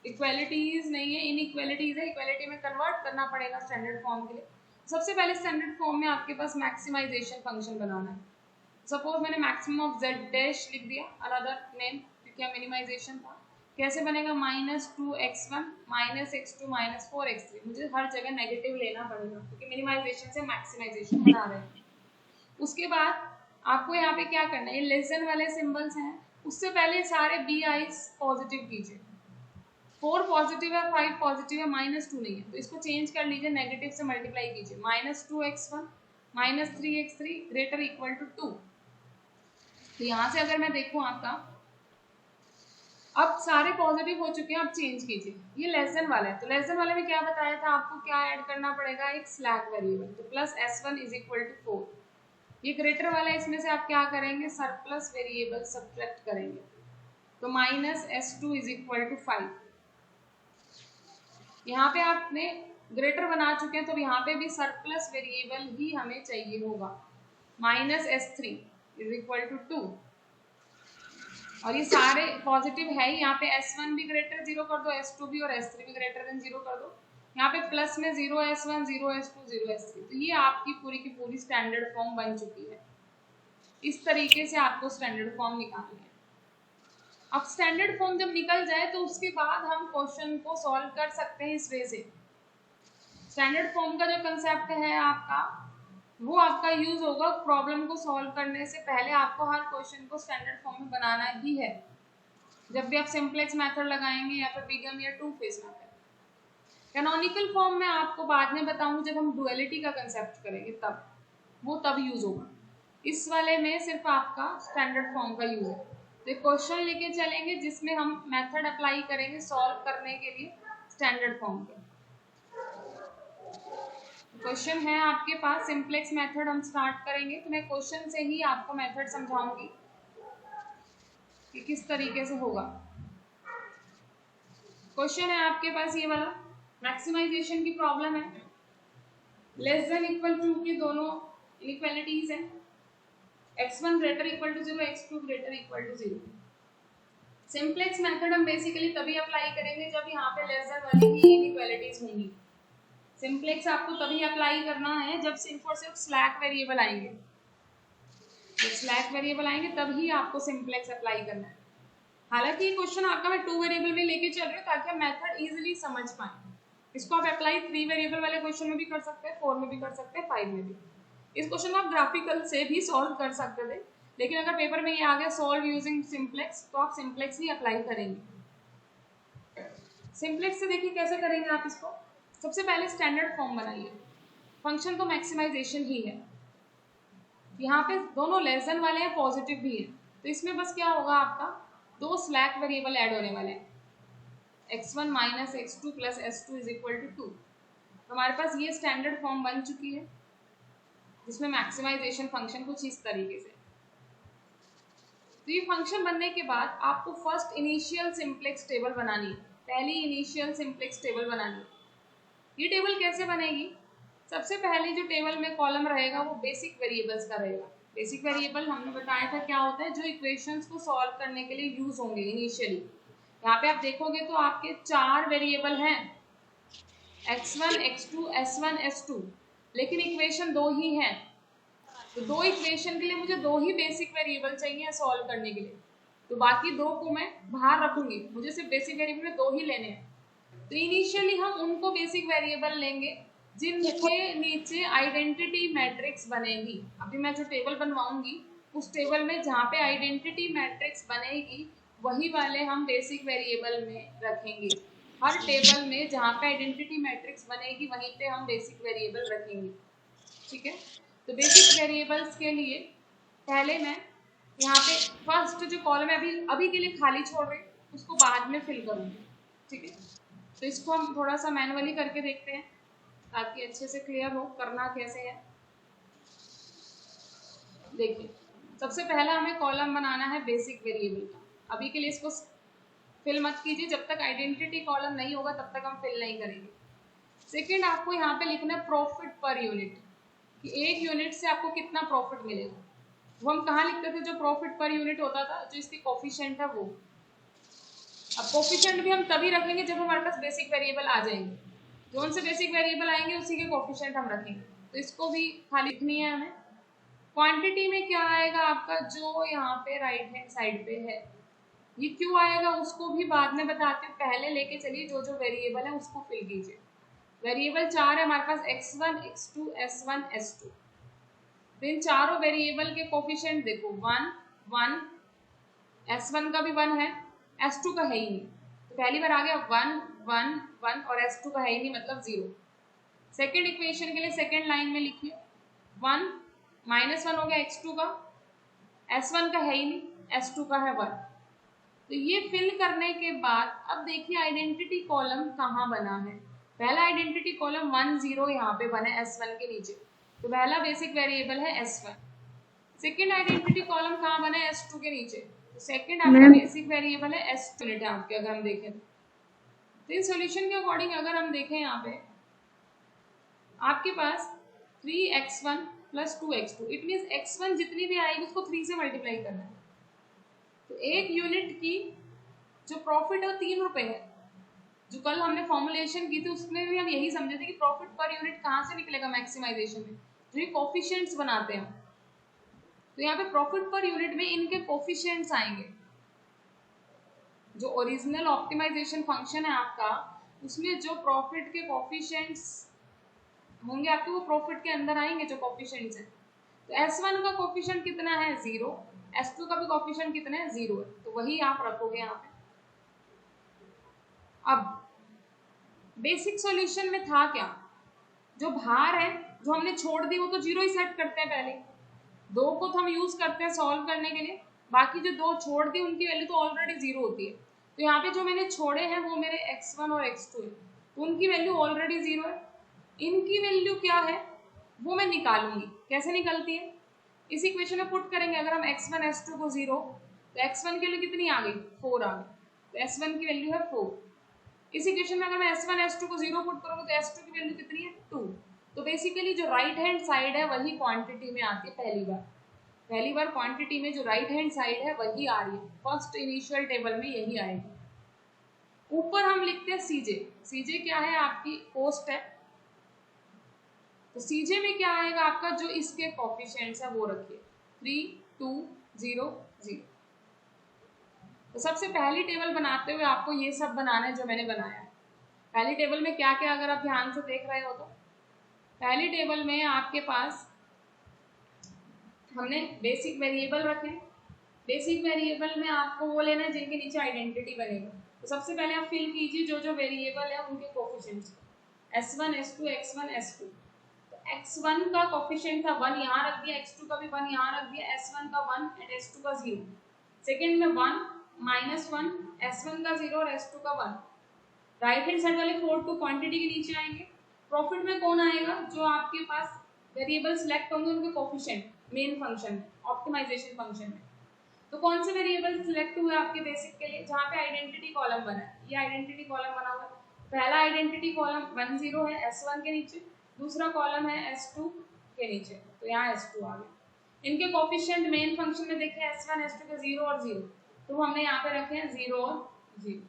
इक्वालिटीज नहीं है, इनइक्वालिटीज है, इक्वालिटी में कन्वर्ट करना पड़ेगा स्टैंडर्ड फॉर्म के लिए। सबसे पहले स्टैंडर्ड फॉर्म में आपके पास मैक्सिमाइजेशन फंक्शन बनाना है। सपोज मैंने मैक्सिमम ऑफ z डैश लिख दिया, अनदर नेम, क्योंकि मिनिमाइजेशन था। कैसे बनेगा, -2x1 -x2 -4x3। मुझे हर जगह नेगेटिव लेना पड़ेगा क्योंकि मिनिमाइजेशन से मैक्सिमाइजेशन बना रहे हैं। उसके बाद आपको यहाँ पे क्या करना है, ये लेस देन वाले सिंबल्स हैं, उससे पहले सारे BIs पॉजिटिव कीजिए। 4 पॉजिटिव है, 5 पॉजिटिव है, -2 नहीं है, तो इसको चेंज कर लीजिए, नेगेटिव से मल्टीप्लाई कीजिए। -2x1 -3x3 ≥ 2। तो यहाँ से अगर मैं देखूँ आपका, अब सारे पॉजिटिव हो चुके हैं, अब चेंज कीजिए। ये लेस देन वाला है, तो लेस देन वाले में क्या बताया था आपको, क्या ऐड करना पड़ेगा, एक स्लैक वेरिएबल, तो +s1 = 4। ये ग्रेटर वाला है, इसमें से आप क्या करेंगे, सरप्लस वेरिएबल सब्ट्रैक्ट करेंगे, तो -s2 = 5। यहाँ पे आपने ग्रेटर बना चुके हैं तो यहाँ पे भी सरप्लस वेरिएबल ही हमें चाहिए होगा, -s3 = 2। और ये सारे पॉजिटिव है ही, यहाँ पे s1 भी ग्रेटर 0 कर दो, s2 भी, और s3 भी ग्रेटर देन 0 कर दो। यहाँ पे प्लस में 0s1 0s2 0s3, तो ये आपकी पूरी की पूरी स्टैंडर्ड फॉर्म बन चुकी है। इस तरीके से आपको स्टैंडर्ड फॉर्म निकालनी है। अब स्टैंडर्ड फॉर्म जब निकल जाए तो उसके बाद हम क्वेश्चन को सॉल्व कर सकते हैं इस वे से। स्टैंडर्ड फॉर्म का जो कंसेप्ट है आपका, वो आपका यूज होगा प्रॉब्लम को सॉल्व करने से पहले। आपको हर क्वेश्चन को स्टैंडर्ड फॉर्म में बनाना ही है, जब भी आप सिंप्लेक्स मेथड लगाएंगे या फिर बिगम या two phase method. Canonical form में आपको बाद में बताऊंगी जब हम डुअलिटी का कंसेप्ट करेंगे, तब वो तब यूज होगा। इस वाले में सिर्फ आपका स्टैंडर्ड फॉर्म का यूज है। तो क्वेश्चन लेके चलेंगे जिसमें हम मेथड अप्लाई करेंगे सॉल्व करने के लिए स्टैंडर्ड फॉर्म के। क्वेश्चन है आपके पास, सिंप्लेक्स मेथड हम स्टार्ट करेंगे, तो मैं क्वेश्चन से ही आपको मेथड समझाऊंगी कि किस तरीके से होगा। क्वेश्चन है आपके पास ये वाला, मैक्सिमाइजेशन की प्रॉब्लम है। लेस देन इक्वल टू की दोनों इनइक्वालिटीज है, x1 greater equal to 0, x2 greater equal to 0। Simplex method हम बेसिकली तभी अप्लाई करेंगे जब यहाँ पे लेस देन वाली ही इनइक्वालिटीज होंगी। सिंप्लेक्स आपको तभी अप्लाई करना है जब सिर्फ और सिर्फ स्लैक वेरिएबल आएंगे। जब स्लैक वेरिएबल आएंगे तभी आपको सिंप्लेक्स अप्लाई करना है। हालांकि ये क्वेश्चन आपका मैं 2 वेरिएबल में लेके चल रही हूँ ताकि आप मेथड इजीली समझ पाए। इसको आप अप्लाई 3 वेरिएबल वाले क्वेश्चन में भी कर सकते हैं, 4 में भी कर सकते हैं, 5 में भी। इस क्वेश्चन को आप ग्राफिकल से भी सॉल्व कर सकते थे, लेकिन अगर पेपर में ये आ गया सॉल्व यूजिंग सिंप्लेक्स, तो आप सिंप्लेक्स ही अप्लाई करेंगे। सिंप्लेक्स से देखिए कैसे करेंगे आप इसको। सबसे पहले स्टैंडर्ड फॉर्म बनाइए। फंक्शन तो मैक्सिमाइजेशन ही है, यहाँ पे दोनों लेस देन वाले हैं, पॉजिटिव भी है, तो इसमें बस क्या होगा, आपका 2 स्लैक वेरिएबल ऐड होने वाले हैं, x1 minus x2 plus s2 is equal to 2। हमारे पास ये स्टैंडर्ड फॉर्म बन चुकी है जिसमें मैक्सिमाइजेशन फंक्शन कुछ इस तरीके से। तो ये फंक्शन बनने के बाद आपको फर्स्ट इनिशियल सिंप्लेक्स टेबल बनानी है, पहली इनिशियल सिंप्लेक्स टेबल बनानी है। ये टेबल कैसे बनेगी, सबसे पहले जो टेबल में कॉलम रहेगा वो बेसिक वेरिएबल्स का रहेगा। बेसिक वेरिएबल हमने बताया था क्या होता है, जो इक्वेशंस को सॉल्व करने के लिए यूज होंगे इनिशियली। यहाँ पे आप देखोगे तो आपके 4 वेरिएबल हैं, x1, x2, s1, s2, लेकिन इक्वेशन 2 ही हैं। तो 2 इक्वेशन के लिए मुझे 2 ही बेसिक वेरिएबल चाहिए सॉल्व करने के लिए, तो बाकी 2 को मैं बाहर रखूंगी, मुझे सिर्फ बेसिक वेरिएबल में 2 ही लेने हैं। तो इनिशियली हम उनको बेसिक वेरिएबल लेंगे जिनके नीचे आइडेंटिटी मैट्रिक्स बनेगी। अभी मैं जो टेबल बनवाऊंगी उस टेबल में जहाँ पे आइडेंटिटी मैट्रिक्स बनेगी वही वाले हम बेसिक वेरिएबल में रखेंगे। हर टेबल में जहाँ पे आइडेंटिटी मैट्रिक्स बनेगी वहीं पे हम बेसिक वेरिएबल रखेंगे, ठीक है। तो बेसिक वेरिएबल्स के लिए पहले मैं यहाँ पे फर्स्ट जो कॉलम है अभी के लिए खाली छोड़ रही हूँ, उसको बाद में फिल करूँगी, ठीक है। तो इसको हम थोड़ा सा मैनुअली करके देखते हैं ताकि अच्छे से क्लियर हो करना कैसे है। देखिए, सबसे पहला हमें कॉलम बनाना है बेसिक वेरिएबल का। अभी के लिए इसको फिल मत कीजिए, जब तक आइडेंटिटी कॉलम नहीं होगा तब तक हम फिल नहीं करेंगे। सेकंड, आपको यहाँ पे लिखना है प्रॉफिट पर यूनिट, कि एक यूनिट से आपको कितना प्रॉफिट मिलेगा। वो हम कहाँ लिखते थे, जो प्रॉफिट पर यूनिट होता था, जो इसकी कोफिशिएंट है वो। अब कोफिशिएंट भी हम तभी रखेंगे जब हमारे पास बेसिक वेरिएबल आ जाएंगे, जो उनसे बेसिक वेरिएबल आएंगे उसी के कोफिशिएंट हम रखेंगे। तो इसको भी खाली लिखनी है हमें। क्वांटिटी में क्या आएगा आपका, जो यहाँ पे राइट हैंड साइड पे है, ये क्यों आएगा उसको भी बाद में बताते हैं, पहले लेके चलिए जो जो वेरिएबल है उसको फिल कीजिए। वेरिएबल 4 है हमारे पास, x1, x2, s1, s2। तो इन चारों वेरिएबल के कोफिशिएंट देखो 1, 1, s1 का भी 1 है, s2 का है ही नहीं, तो पहली बार आ गया 1, 1, 1 और s2 का है ही नहीं, मतलब 0। सेकेंड इक्वेशन के लिए सेकेंड लाइन में लिखिए 1, -1 हो गया x2 का, s1 का है ही नहीं, s2 का है 1। तो ये फिल करने के बाद अब देखिए आइडेंटिटी कॉलम कहाँ बना है। पहला आइडेंटिटी कॉलम 1, 0 यहाँ पे बना है s1 के नीचे, तो पहला बेसिक वेरिएबल है s1। सेकेंड आइडेंटिटी कॉलम कहाँ बना है, s2 के नीचे, तो सेकेंड आपका बेसिक वेरिएबल है s2 है आपके। अगर हम देखें तो इस सॉल्यूशन के अकॉर्डिंग अगर हम देखें यहाँ पे आपके पास 3x1 plus 2x2, it means x1 जितनी भी आएगी उसको 3 से मल्टीप्लाई करना है। तो एक यूनिट की जो प्रॉफिट है वो 3 रुपए है। जो कल हमने फॉर्मुलेशन की थी उसमें भी हम यही समझे थे कि प्रॉफिट पर यूनिट कहाँ से निकलेगा मैक्सिमाइजेशन में, जो ये कोफिशिएंट्स बनाते हैं। तो यहाँ पे प्रॉफिट पर यूनिट में इनके कोफिशिएंट्स आएंगे। जो ओरिजिनल ऑप्टिमाइजेशन फंक्शन है आपका, उसमें जो प्रॉफिट के कोफिशिएंट्स होंगे आपके, वो प्रॉफिट के अंदर आएंगे जो कोफिशिएंट्स हैं। तो S1 का कोफिशिएंट कितना है 0, S2 का भी कोफिशिएंट कितना है 0 है, तो वही आप रखोगे यहाँ पे। अब बेसिक सॉल्यूशन में था क्या, जो भार है जो हमने छोड़ दी वो तो 0 ही सेट करते हैं पहले, 2 को तो हम यूज करते हैं सॉल्व करने के लिए, बाकी जो 2 छोड़ दी उनकी वैल्यू तो ऑलरेडी 0 होती है। तो यहाँ पे जो मैंने छोड़े हैं वो मेरे x1 और x2 है, तो उनकी वैल्यू ऑलरेडी 0 है। इनकी वैल्यू क्या है वो मैं निकालूंगी, कैसे निकलती है, इस इक्वेशन में पुट करेंगे। अगर हम x1 s2 को 0, तो x1 की वैल्यू कितनी आ गई 4 आ गई, तो s1 की वैल्यू है 4। इस इक्वेशन में अगर मैं s1 s2 को 0 पुट करूंगा तो s2 की वैल्यू कितनी है 2। तो बेसिकली जो राइट हैंड साइड है वही क्वांटिटी में आती है पहली बार क्वांटिटी में जो राइट हैंड साइड है वही आ रही है, फर्स्ट इनिशियल टेबल में यही आएगी। ऊपर हम लिखते हैं सीजे क्या है आपकी कॉस्ट है, तो सीजे में क्या आएगा आपका, जो इसके कोफिशिएंट्स है वो रखिए 3 2 0 0। तो सबसे पहली टेबल बनाते हुए आपको ये सब बनाना है जो मैंने बनाया है। पहली टेबल में क्या क्या, अगर आप ध्यान से देख रहे हो तो पहली टेबल में आपके पास हमने बेसिक वेरिएबल रखे। बेसिक वेरिएबल में आपको वो लेना है जिनके नीचे आइडेंटिटी बनेगा। तो सबसे पहले आप फिल कीजिए जो जो वेरिएबल है उनके coefficients, S1 S2 x1 s2। तो x1 का कोफिशिएंट था 1, यहाँ रख दिया, x2 का भी 1 यहाँ रख दिया, S1 का 1 एंड S2 का 0। सेकेंड में 1 -1, S1 का 0 और S2 का 1। राइट हैंड साइड वाले 4 टू क्वांटिटी के नीचे आएंगे। प्रॉफिट में कौन आएगा, जो आपके पास वेरिएबल सिलेक्ट होंगे उनके कोफिशिएंट मेन फंक्शन में, ऑप्टिमाइजेशन फंक्शन में। तो कौन से वेरिएबल सिलेक्ट हुए आपके बेसिक के लिए, जहाँ पे आइडेंटिटी कॉलम बना है, ये आइडेंटिटी कॉलम बना हुआ है। पहला आइडेंटिटी कॉलम 1 0 है S1 के नीचे, दूसरा कॉलम है S2 के नीचे, तो यहाँ S2 आ गया। इनके कोफिशिएंट मेन फंक्शन में देखें S1 S2 के 0 और 0, तो हमने यहाँ पे रखे हैं 0 और 0।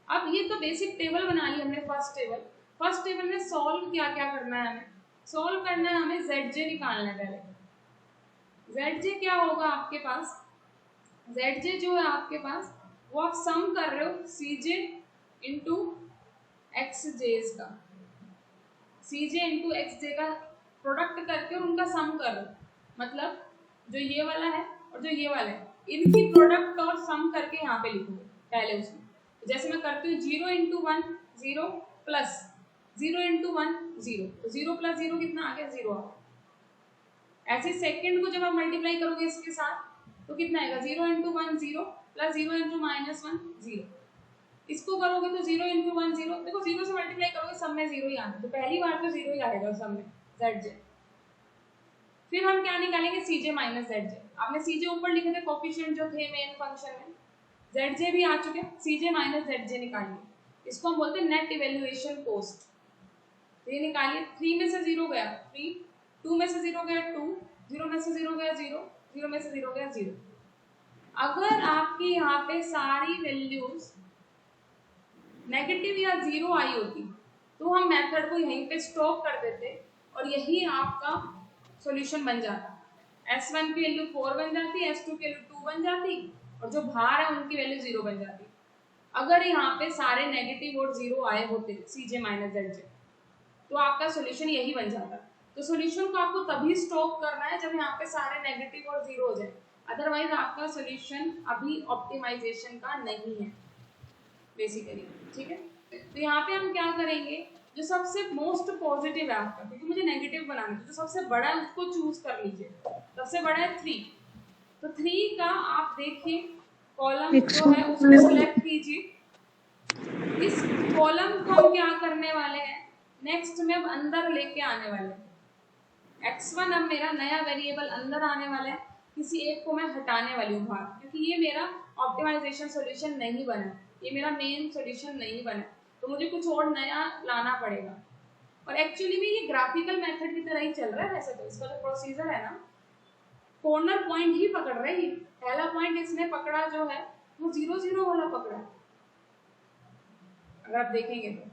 अब ये तो बेसिक टेबल बना ली हमने, फर्स्ट टेबल में सॉल्व क्या क्या करना है, हमें सॉल्व करना है, हमें ZJ निकालना है। पहले ZJ क्या होगा आपके पास, ZJ जो है आपके पास वो आप सम कर रहे हो CJ इंटू XJ का, CJ इंटू XJ का प्रोडक्ट करके और उनका सम कर रहे हो, मतलब जो ये वाला है और जो ये वाला है इनकी प्रोडक्ट और सम करके यहाँ पे लिखोगे पहले उसमें। जैसे मैं करती हूँ 0 इंटू 1 0 प्लस 0 इंटू 1 0, तो 0 प्लस 0 कितना आ गया 0 आ गया। ऐसे सेकंड को जब आप मल्टीप्लाई करोगे इसके साथ तो कितना आएगा 0 इंटू 1 0 प्लस 0 इंटू -1 0। इसको करोगे तो 0 इंटू 1 0, देखो 0 से मल्टीप्लाई करोगे सब में 0 ही आना, तो पहली बार तो 0 ही आएगा सब में ZJ। फिर हम क्या निकालेंगे CJ माइनस ZJ। आपने CJ ऊपर लिखे थे कोफिशिएंट जो थे मेन फंक्शन में, ZJ भी आ चुके, CJ माइनस ZJ निकालिए। इसको हम बोलते हैं नेट इवैल्यूएशन कॉस्ट। ये निकालिए, 3 में से 0 गया 3, 2 में से 0 गया 2, 0 में से 0 गया 0, 0 में से 0 गया 0। अगर आपकी यहाँ पे सारी वैल्यूज नेगेटिव या 0 आई होती तो हम मेथड को यहीं पे स्टॉप कर देते और यही आपका सॉल्यूशन बन जाता। S1 की वैल्यू 4 बन जाती, S2 की वैल्यू 2 बन जाती और जो भार है उनकी वैल्यू 0 बन जाती। अगर यहाँ पे सारे नेगेटिव और 0 आए होते CJ माइनस ZJ, तो आपका सॉल्यूशन यही बन जाता। तो सॉल्यूशन को आपको तभी स्टॉप करना है जब यहाँ पे सारे नेगेटिव और 0 हो जाए, अदरवाइज आपका सॉल्यूशन अभी ऑप्टिमाइजेशन का नहीं है बेसिकली, ठीक है। तो यहाँ पे हम क्या करेंगे, जो सबसे मोस्ट पॉजिटिव है आपका, क्योंकि मुझे नेगेटिव बनाना है, जो सबसे बड़ा है उसको चूज कर लीजिए। सबसे बड़ा है 3, तो 3 का आप देखिए कॉलम जो है उसको सिलेक्ट कीजिए। इस कॉलम को हम क्या करने वाले हैं, नेक्स्ट में अब अंदर लेके आने वाले हैं। x1 अब मेरा नया वेरिएबल अंदर आने वाला है, किसी एक को मैं हटाने वाली हूँ बाहर, क्योंकि ये मेरा ऑप्टिमाइजेशन सॉल्यूशन नहीं बना, ये मेरा मेन सॉल्यूशन नहीं बना, तो मुझे कुछ और नया लाना पड़ेगा। और एक्चुअली में ये ग्राफिकल मेथड की तरह ही चल रहा है वैसे तो, इसका जो प्रोसीजर है ना, कॉर्नर पॉइंट ही पकड़ रही है। पहला पॉइंट इसने पकड़ा जो है वो 0 0 वाला पकड़ा है, अगर आप देखेंगे तो।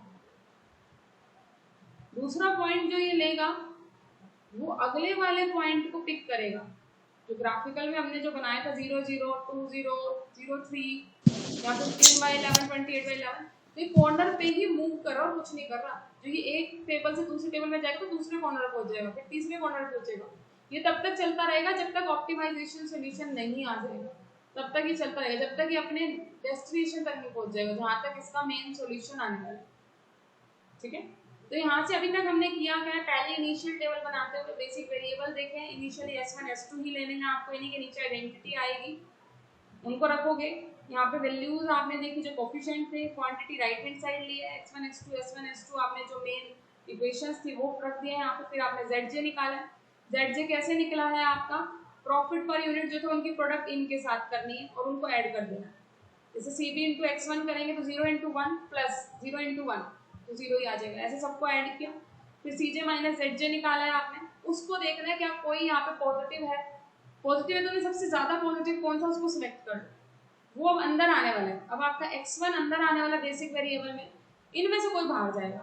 दूसरा पॉइंट जो ये लेगा वो अगले वाले पॉइंट को पिक करेगा, जो ग्राफिकल में हमने जो बनाया था 0 0 2 0 0 3 या 15/11 28/11, तो ये कॉर्नर पे ही मूव कर रहा और कुछ नहीं कर रहा। जो ये एक टेबल से दूसरे टेबल में जाएगा तो दूसरे कॉर्नर पर पहुंच जाएगा, फिर तीसरे कॉर्नर पर पहुंचेगा। ये तब तक चलता रहेगा जब तक ऑप्टिमाइजेशन सोल्यूशन नहीं आ जाएगा, तब तक ये चलता रहेगा जब तक ये अपने डेस्टिनेशन तक नहीं पहुंच जाएगा जहां तक इसका मेन सॉल्यूशन आने वाला है। ठीक है, तो यहाँ से अभी तक हमने किया क्या है, पहले इनिशियल टेबल बनाते हुए बेसिक वेरिएबल देखे, इनिशियली S1 S2 ही लेने हैं आपको, इन्हीं के नीचे आइडेंटिटी आएगी, उनको रखोगे। यहाँ पे वैल्यूज आपने देखी जो कोफिशिएंट थे, क्वांटिटी राइट हैंड साइड लिए, x1 x2 s1 s2 आपने जो मेन इक्वेशंस थी वो रख दिया है यहाँ पे। फिर आपने zj निकाला, zj कैसे निकला है आपका, प्रॉफिट पर यूनिट जो थे उनकी प्रोडक्ट इनके साथ करनी है और उनको ऐड कर देना। जैसे cb इंटू x1 करेंगे तो 0 इंटू 1 प्लस 0 इंटू 1 तो 0 ही आ जाएगा, ऐसे सबको ऐड किया। फिर cj माइनस zj निकाला है आपने, उसको देखना है क्या कोई यहाँ पे पॉजिटिव है, पॉजिटिव है तो सबसे ज्यादा पॉजिटिव कौन सा उसको सिलेक्ट कर, वो अब अंदर आने वाला है। अब आपका x1 अंदर आने वाला बेसिक वेरिएबल में, इनमें से कोई बाहर जाएगा।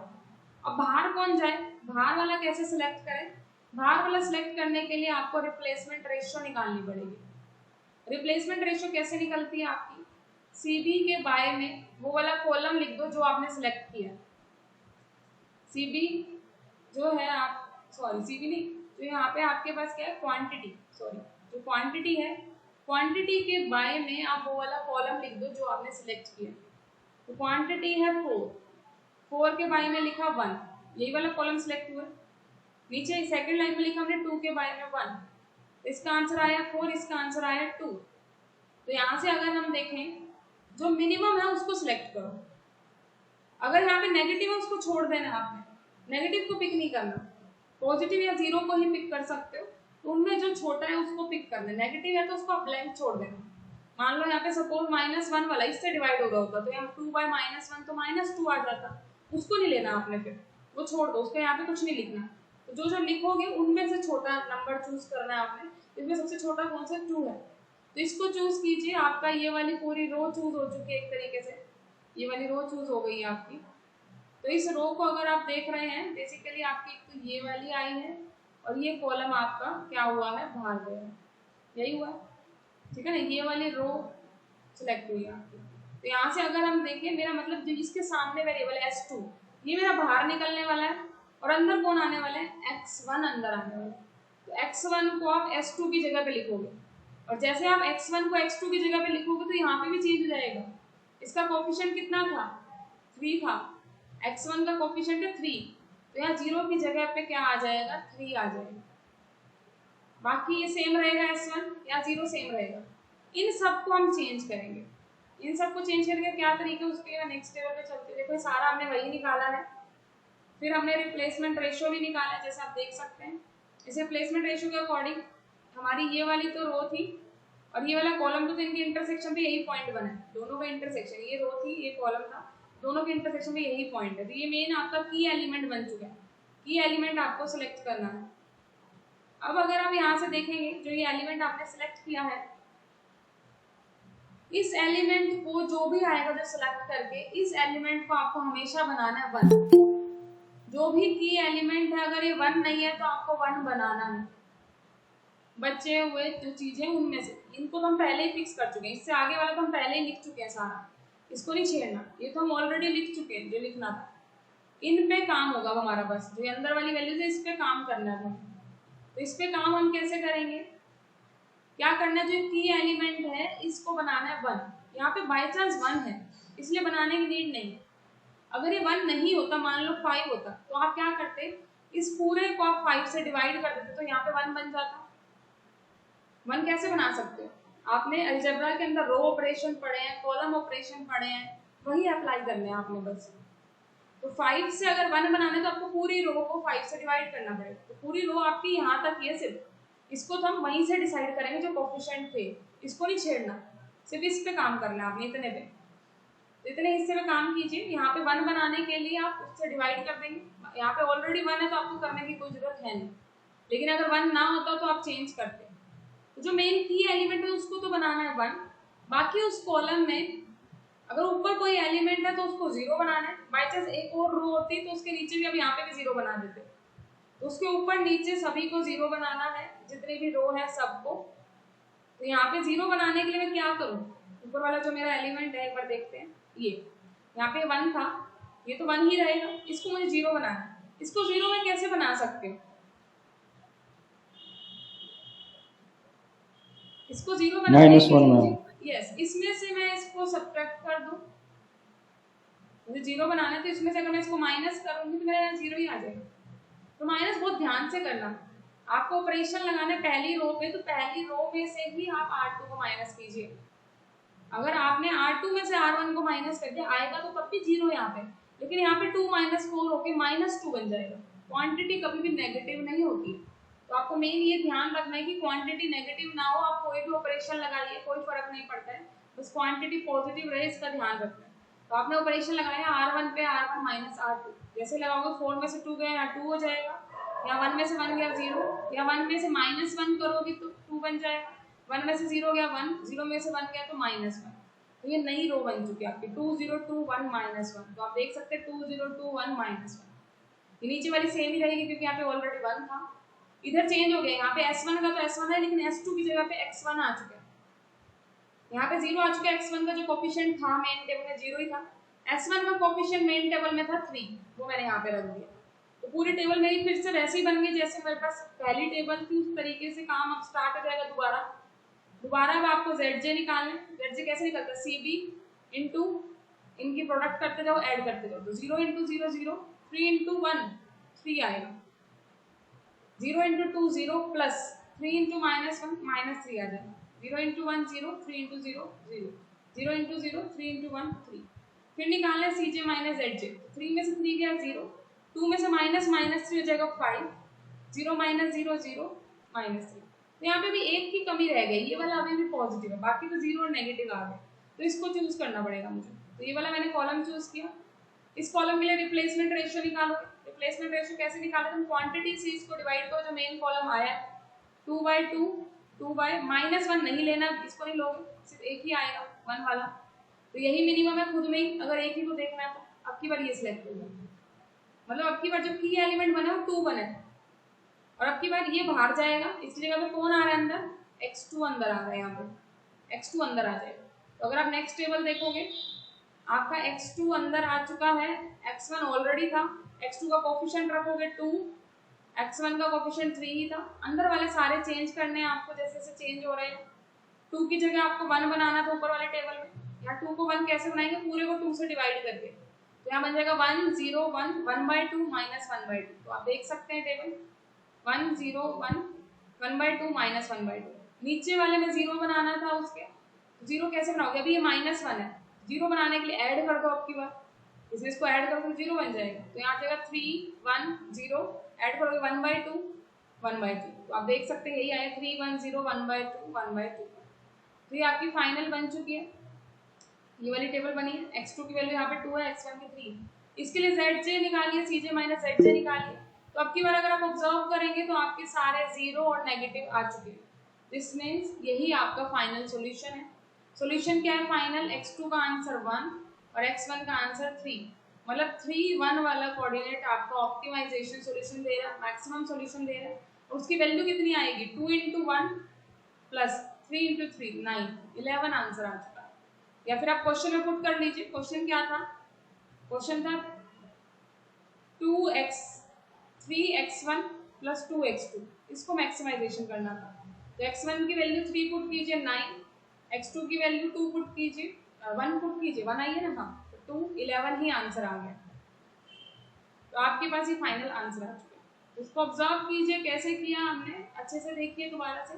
अब बाहर कौन जाए, बाहर वाला कैसे सिलेक्ट करें, बाहर वाला सिलेक्ट करने के लिए आपको रिप्लेसमेंट रेशियो निकालनी पड़ेगी। रिप्लेसमेंट रेशियो कैसे निकलती है आपकी, CB के बाय में वो वाला कॉलम लिख दो जो आपने सिलेक्ट किया। CB जो है आप CB नहीं, तो यहाँ पे आपके पास क्या है क्वांटिटी, जो क्वांटिटी है, क्वांटिटी के बाय में आप वो वाला कॉलम लिख दो जो आपने सिलेक्ट किया। तो क्वांटिटी है 4 के बाय में लिखा 1, यही वाला कॉलम सिलेक्ट हुआ। नीचे सेकंड लाइन में लिखा हमने 2 के बाय में 1, तो इसका आंसर आया 4, इसका आंसर आया 2। तो यहाँ से अगर हम देखें जो मिनिमम है उसको सिलेक्ट करो, अगर यहाँ पे नेगेटिव है उसको छोड़ देना, आपने नेगेटिव को पिक नहीं करना, पॉजिटिव या 0 को ही पिक कर सकते हो। तो उनमें जो छोटा है उसको पिक करना, नेगेटिव है तो उसको ब्लैंक छोड़ देना। मान लो यहाँ पे सपोज -1 वाला इससे डिवाइड हो रहा होता तो यहाँ 2 बाय -1 तो -2 आ जाता, उसको नहीं लेना आपने, फिर वो छोड़ दो, उसको यहाँ पे कुछ नहीं लिखना। तो जो जो लिखोगे उनमें से छोटा नंबर चूज करना है आपने, इसमें सबसे छोटा कौन सा 2 है, तो इसको चूज कीजिए। आपका ये वाली पूरी रो चूज हो चुकी है, एक तरीके से ये वाली रो चूज हो गई है आपकी। तो इस रो को अगर आप देख रहे हैं बेसिकली आपकी एक तो ये वाली आई है और ये कॉलम आपका क्या हुआ है बाहर गया है, यही हुआ, ठीक है ना, ये वाली रो सिलेक्ट हुई आपकी। तो यहाँ से अगर हम देखें, मेरा मतलब जो इसके सामने वेरिएबल S2 ये मेरा बाहर निकलने वाला है और अंदर कौन आने वाला है, x1 अंदर आने वाला है। तो x1 को आप S2 की जगह पे लिखोगे और जैसे आप x1 को x2 की जगह पे लिखोगे तो यहाँ पे भी चेंज हो जाएगा। इसका कोफिशिएंट कितना था, 3 था, x1 का कोफिशिएंट है 3, तो यहाँ 0 की जगह पे क्या आ जाएगा, 3 आ जाएगा। बाकी ये सेम रहेगा S1 या 0 सेम रहेगा। इन सबको हम चेंज करेंगे, इन सबको चेंज करके क्या तरीके उसके लिए नेक्स्ट टेबल पे चलते। देखो सारा हमने वही निकाला है, फिर हमने रिप्लेसमेंट रेशियो भी निकाला है, जैसे आप देख सकते हैं। इस रिप्लेसमेंट रेशियो के अकॉर्डिंग हमारी ये वाली तो रो थी और ये वाला कॉलम, तो इनके इंटरसेक्शन पे यही पॉइंट बना है, दोनों का इंटरसेक्शन, ये रो थी ये कॉलम था, दोनों के इंटरसेक्शन पे यही पॉइंट है। तो ये मेन आपका की एलिमेंट बन चुका है, की एलिमेंट आपको सिलेक्ट करना है। अब अगर आप यहाँ से देखेंगे जो ये एलिमेंट आपने सिलेक्ट किया है, इस एलिमेंट को जो भी आएगा जो सिलेक्ट करके, इस एलिमेंट को आपको हमेशा बनाना है 1। जो भी की एलिमेंट है अगर ये 1 नहीं है तो आपको 1 बनाना है। बचे हुए जो चीजें उनमें से, इनको तो हम पहले ही फिक्स कर चुके हैं, इससे आगे वाला तो हम पहले ही लिख चुके हैं सारा, इसको नहीं छेड़ना, ये तो हम ऑलरेडी लिख चुके हैं जो लिखना था। इन पे काम होगा हमारा, बस जो अंदर वाली वैल्यूज है इस पे काम करना है। तो इस पे काम हम कैसे करेंगे, क्या करना है, जो की एलिमेंट है इसको बनाना है 1। यहाँ पे बाई चांस 1 है इसलिए बनाने की नीड नहीं है। अगर ये 1 नहीं होता, मान लो 5 होता, तो आप क्या करते, इस पूरे को आप 5 से डिवाइड कर देते, तो यहाँ पे 1 बन जाता। 1 कैसे बना सकते हो, आपने अलजेब्रा के अंदर रो ऑपरेशन पढ़े हैं, कॉलम ऑपरेशन पढ़े हैं, वही अप्लाई करने हैं आपने बस। तो 5 से अगर 1 बनाने तो आपको पूरी रो को 5 से डिवाइड करना पड़ेगा। तो पूरी रो आपकी यहाँ तक है, सिर्फ इसको तो हम वहीं से डिसाइड करेंगे जो कोफिशिएंट थे, इसको नहीं छेड़ना, सिर्फ इस पे काम करना है आपने, इतने पे, तो इतने हिस्से में काम कीजिए। यहाँ पे 1 बनाने के लिए आप उससे डिवाइड कर देंगे, यहाँ पे ऑलरेडी 1 है तो आपको करने की कोई जरूरत है नहीं, लेकिन अगर 1 ना होता तो आप चेंज करते। तो जो मेन की एलिमेंट है उसको तो बनाना है 1, बाकी उस कॉलम में अगर ऊपर कोई एलिमेंट है तो उसको 0 बनाना है। बाई चांस एक और रो होती तो उसके नीचे भी अब यहाँ पे भी 0 बना देते, तो उसके ऊपर नीचे सभी को 0 बनाना है, जितने भी रो है सबको। तो यहाँ पे 0 बनाने के लिए मैं क्या करूँ, ऊपर वाला जो मेरा एलिमेंट है एक बार देखते हैं, ये यहाँ पे 1 था, ये तो 1 ही रहेगा, इसको मुझे 0 बनाना है। इसको 0 में कैसे बना सकते हो? इसको 0 बनाने के लिए यस, इसमें से मैं इसको सब्ट्रैक्ट कर दूं, मुझे 0 बनाना है, तो इसमें से अगर मैं इसको माइनस करूंगी तो मेरा यहाँ 0 ही आ जाएगा। तो माइनस बहुत ध्यान से करना, आपको ऑपरेशन लगाना है पहली रो पे, तो पहली रो में से ही आप R2 को माइनस कीजिए। अगर आपने R2 में से R1 को माइनस कर दिया आएगा तो तब भी 0 यहाँ पे, लेकिन यहाँ पे 2 - 4 होके -2 बन जाएगा। क्वांटिटी कभी भी नेगेटिव नहीं होती, तो आपको मेन ये ध्यान रखना है कि क्वांटिटी नेगेटिव ना हो, आप कोई भी ऑपरेशन लगाइए कोई फर्क नहीं पड़ता है, बस क्वांटिटी पॉजिटिव रहे इसका ध्यान रखना है। तो आपने ऑपरेशन लगाया R1 पे R1 माइनस R2, जैसे लगाओगे 4 में से 2 गया यहाँ 2 हो जाएगा, या 1 में से 1 गया 0, या 1 में से -1 करोगे तो 2 बन जाएगा, 1 में से 0 गया 1, 0 में से 1 गया तो -1। तो ये नई रो बन चुकी है आपकी 2 0 2 1 -1। तो आप देख सकते हैं 2 0 2 1 -1, ये नीचे वाली सेम ही रहेगी क्योंकि यहाँ पे ऑलरेडी 1 था, इधर चेंज हो गया, यहाँ पे S1 का तो S1 है लेकिन S2 की जगह पे X1 आ चुका है, यहाँ पे 0 आ चुका है, X1 का जो कोफिशिएंट था मेन टेबल में 0 ही था, S1 का कोफिशिएंट मेन टेबल में था 3, वो मैंने यहाँ पे रख दिया। तो पूरी टेबल मेरी फिर से वैसे ही बन गई जैसे मेरे पास पहली टेबल थी, उस तरीके से काम अब स्टार्ट हो जाएगा दोबारा। अब आपको ZJ निकालना है, ZJ कैसे निकलता है, CB इंटू इनकी प्रोडक्ट करते जाओ, ऐड करते जाओ, तो 0 × 0 0, 3 × 1 3 आएगा, 0 × 2 0 प्लस 3 × -1 -3 आ जाएगा, 0 × 1 0, 3 × 0 0, 0 × 0 3 × 1 3। फिर निकालना है CJ - ZJ, 3 में से 3 गया 0, 2 में से -3 हो जाएगा 5, 0 - 0 0 -3। तो यहाँ पे भी एक की कमी रह गई, ये वाला अभी भी पॉजिटिव है, बाकी तो 0 और नेगेटिव आ गए, तो इसको चूज करना पड़ेगा मुझे। तो ये वाला मैंने कॉलम चूज किया, इस कॉलम के लिए रिप्लेसमेंट रेशियो निकालो। रिप्लेसमेंट रेशियो कैसे निकाले, तुम क्वांटिटी से इसको डिवाइड करो, जो मेन कॉलम आया है 2/2 -1 नहीं लेना, इसको नहीं लोगे, सिर्फ एक ही आएगा 1 वाला, तो यही मिनिमम है खुद में ही, अगर एक ही को देखना है तो अब की बार ये सिलेक्ट होगा, मतलब अब की बार जो की एलिमेंट बना वो 2 बने, और अब की बार ये बाहर जाएगा, इसकी जगह पे कौन आ रहा है अंदर, X2 अंदर आ रहा है, यहाँ पे X2 अंदर आ जाएगा। तो अगर आप नेक्स्ट टेबल देखोगे आपका X2 अंदर आ चुका है, X1 ऑलरेडी था, X2 का कोफिशिएंट रखोगे 2, X1 का कोफिशिएंट 3 ही था, अंदर वाले सारे चेंज करने हैं आपको, जैसे जैसे चेंज हो रहे हैं। 2 की जगह आपको 1 बनाना था ऊपर वाले टेबल में, यहाँ 2 को 1 कैसे बनाएंगे, पूरे को 2 से डिवाइड करके, तो यहाँ बन जाएगा 1 0 1 1/2 -1/2। तो आप देख सकते हैं टेबल 1 0 1 1/2 -1/2। नीचे वाले में 0 बनाना था, उसके 0 कैसे बनाओगे, अभी ये -1 है, 0 बनाने के लिए ऐड कर दो आपकी बार, इसमें इसको ऐड करो तो 0 बन जाएगा, तो यहाँ जाएगा 3 1 0, ऐड करोगे 1/2 1/2। तो आप देख सकते हैं यही आया 3 1 0 1/2 1/2। तो ये आपकी फाइनल बन चुकी है, ये वाली टेबल बनी है। X2 की वैल्यू यहाँ पे 2 है, X1 की 3, इसके लिए ZJ निकालिए, CJ - ZJ निकालिए। तो अब की बार अगर आप ऑब्जर्व करेंगे तो आपके सारे 0 और नेगेटिव आ चुके हैं, दिस मीन्स यही आपका फाइनल सॉल्यूशन है। सॉल्यूशन क्या है फाइनल, X2 का आंसर 1 और X1 का आंसर 3, मतलब 3 1 वाला कोऑर्डिनेट आपका ऑप्टिमाइजेशन सॉल्यूशन दे रहा है, मैक्सिमम सॉल्यूशन दे रहा है, और उसकी वैल्यू कितनी आएगी, 2 × 1 प्लस 3 × 3 9 11 आंसर आ चुका है। या फिर आप क्वेश्चन में पुट कर लीजिए, क्वेश्चन क्या था, क्वेश्चन था 3x1 + 2x2, इसको मैक्सिमाइजेशन करना था, तो x1 की वैल्यू 3 पुट कीजिए 9, x2 की वैल्यू 2 पुट कीजिए 1 पुट कीजिए 1 आई है ना, हाँ, तो 2 11 ही आंसर आ गया। तो आपके पास ये फाइनल आंसर आ चुका है। इसको ऑब्जर्व कीजिए कैसे किया हमने, अच्छे से देखिए दोबारा से।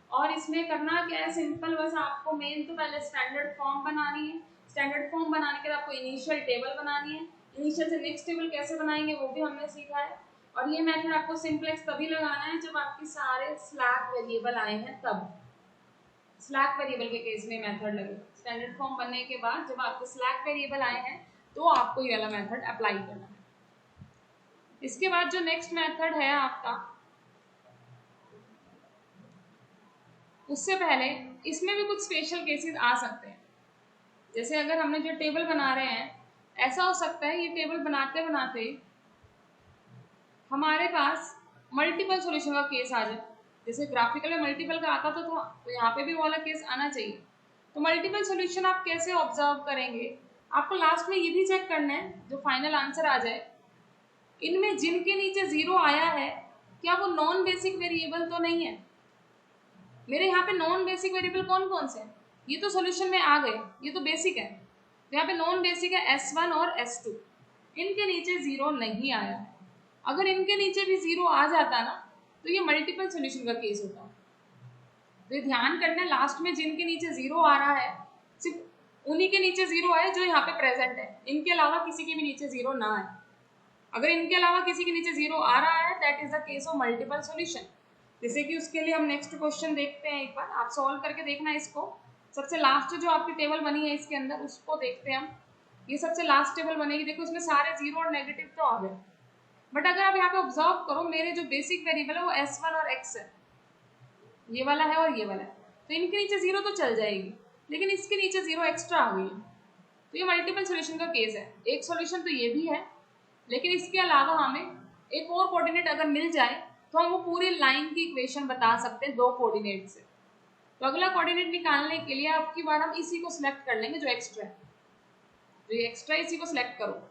और इसमें करना क्या है, सिंपल, बस आपको मेन तो पहले स्टैंडर्ड फॉर्म बनानी है, स्टैंडर्ड फॉर्म बनाने के बाद आपको इनिशियल टेबल बनानी है, इनिशियल से नेक्स्ट टेबल कैसे बनाएंगे वो भी हमने सीखा है। और ये मेथड आपको सिंपलेक्स तभी लगाना है जब आपके सारे स्लैक वेरिएबल आए हैं, तब स्लैक वेरिएबल के केस में मेथड लगेगा। स्टैंडर्ड फॉर्म बनने के बाद जब आपके स्लैक वेरिएबल आए हैं तो आपको ये वाला मेथड अप्लाई करना है। इसके बाद जो नेक्स्ट मेथड है आपका, उससे पहले इसमें भी कुछ स्पेशल केसेस आ सकते हैं। जैसे अगर हमने जो टेबल बना रहे हैं, ऐसा हो सकता है ये टेबल बनाते बनाते हमारे पास मल्टीपल सॉल्यूशन का केस आ जाए। जैसे ग्राफिकल में मल्टीपल का आता था तो यहाँ पे भी वो वाला केस आना चाहिए। तो मल्टीपल सॉल्यूशन आप कैसे ऑब्जर्व करेंगे, आपको लास्ट में ये भी चेक करना है, जो फाइनल आंसर आ जाए, इनमें जिनके नीचे 0 आया है क्या वो नॉन बेसिक वेरिएबल तो नहीं है। मेरे यहाँ पे नॉन बेसिक वेरिएबल कौन कौन से हैं, ये तो सॉल्यूशन में आ गए, ये तो बेसिक है। तो यहाँ पे नॉन बेसिक है S1 और S2, इनके नीचे 0 नहीं आया है। अगर इनके नीचे भी 0 आ जाता ना तो ये मल्टीपल सॉल्यूशन का केस होता। तो ध्यान करना, लास्ट में जिनके नीचे 0 आ रहा है सिर्फ उन्हीं के नीचे 0 आए जो यहाँ पे प्रेजेंट है, इनके अलावा किसी के भी नीचे 0 ना आए। अगर इनके अलावा किसी के नीचे 0 आ रहा है that is the case of multiple solution. जैसे कि उसके लिए हम नेक्स्ट क्वेश्चन देखते हैं, एक बार आप सॉल्व करके देखना इसको। सबसे लास्ट जो आपकी टेबल बनी है इसके अंदर उसको देखते हैं हम। ये सबसे लास्ट टेबल बनेगी, देखो इसमें सारे 0 और नेगेटिव तो आ गए, बट अगर आप यहाँ पे ऑब्जर्व करो मेरे जो बेसिक वेरिएबल है वो S1 और X है, ये वाला है और ये वाला है, तो इनके नीचे 0 तो चल जाएगी, लेकिन इसके नीचे 0 एक्स्ट्रा आ गई है, तो ये मल्टीपल सॉल्यूशन का केस है। एक सॉल्यूशन तो ये भी है, लेकिन इसके अलावा हमें एक और कोऑर्डिनेट अगर मिल जाए तो हम वो पूरी लाइन की इक्वेशन बता सकते हैं 2 कोऑर्डिनेट से। तो अगला कोऑर्डिनेट निकालने के लिए आपकी बार हम इसी को सिलेक्ट कर लेंगे जो एक्स्ट्रा है, जो ये एक्स्ट्रा इसी को सिलेक्ट करो,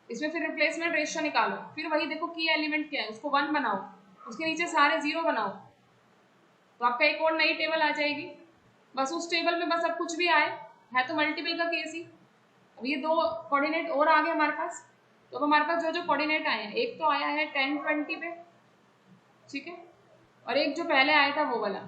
इसमें फिर रिप्लेसमेंट रेशियो निकालो, फिर वही देखो की एलिमेंट क्या है उसको 1 बनाओ, उसके नीचे सारे 0 बनाओ, तो आपका एक और नई टेबल आ जाएगी। बस उस टेबल में बस अब कुछ भी आए, है तो मल्टीपल का केस ही। अब ये 2 कोऑर्डिनेट और आ गए हमारे पास, तो अब हमारे पास जो जो कोऑर्डिनेट आए हैं, एक तो आया है 10 20 पे, ठीक है, और एक जो पहले आया था वो वाला,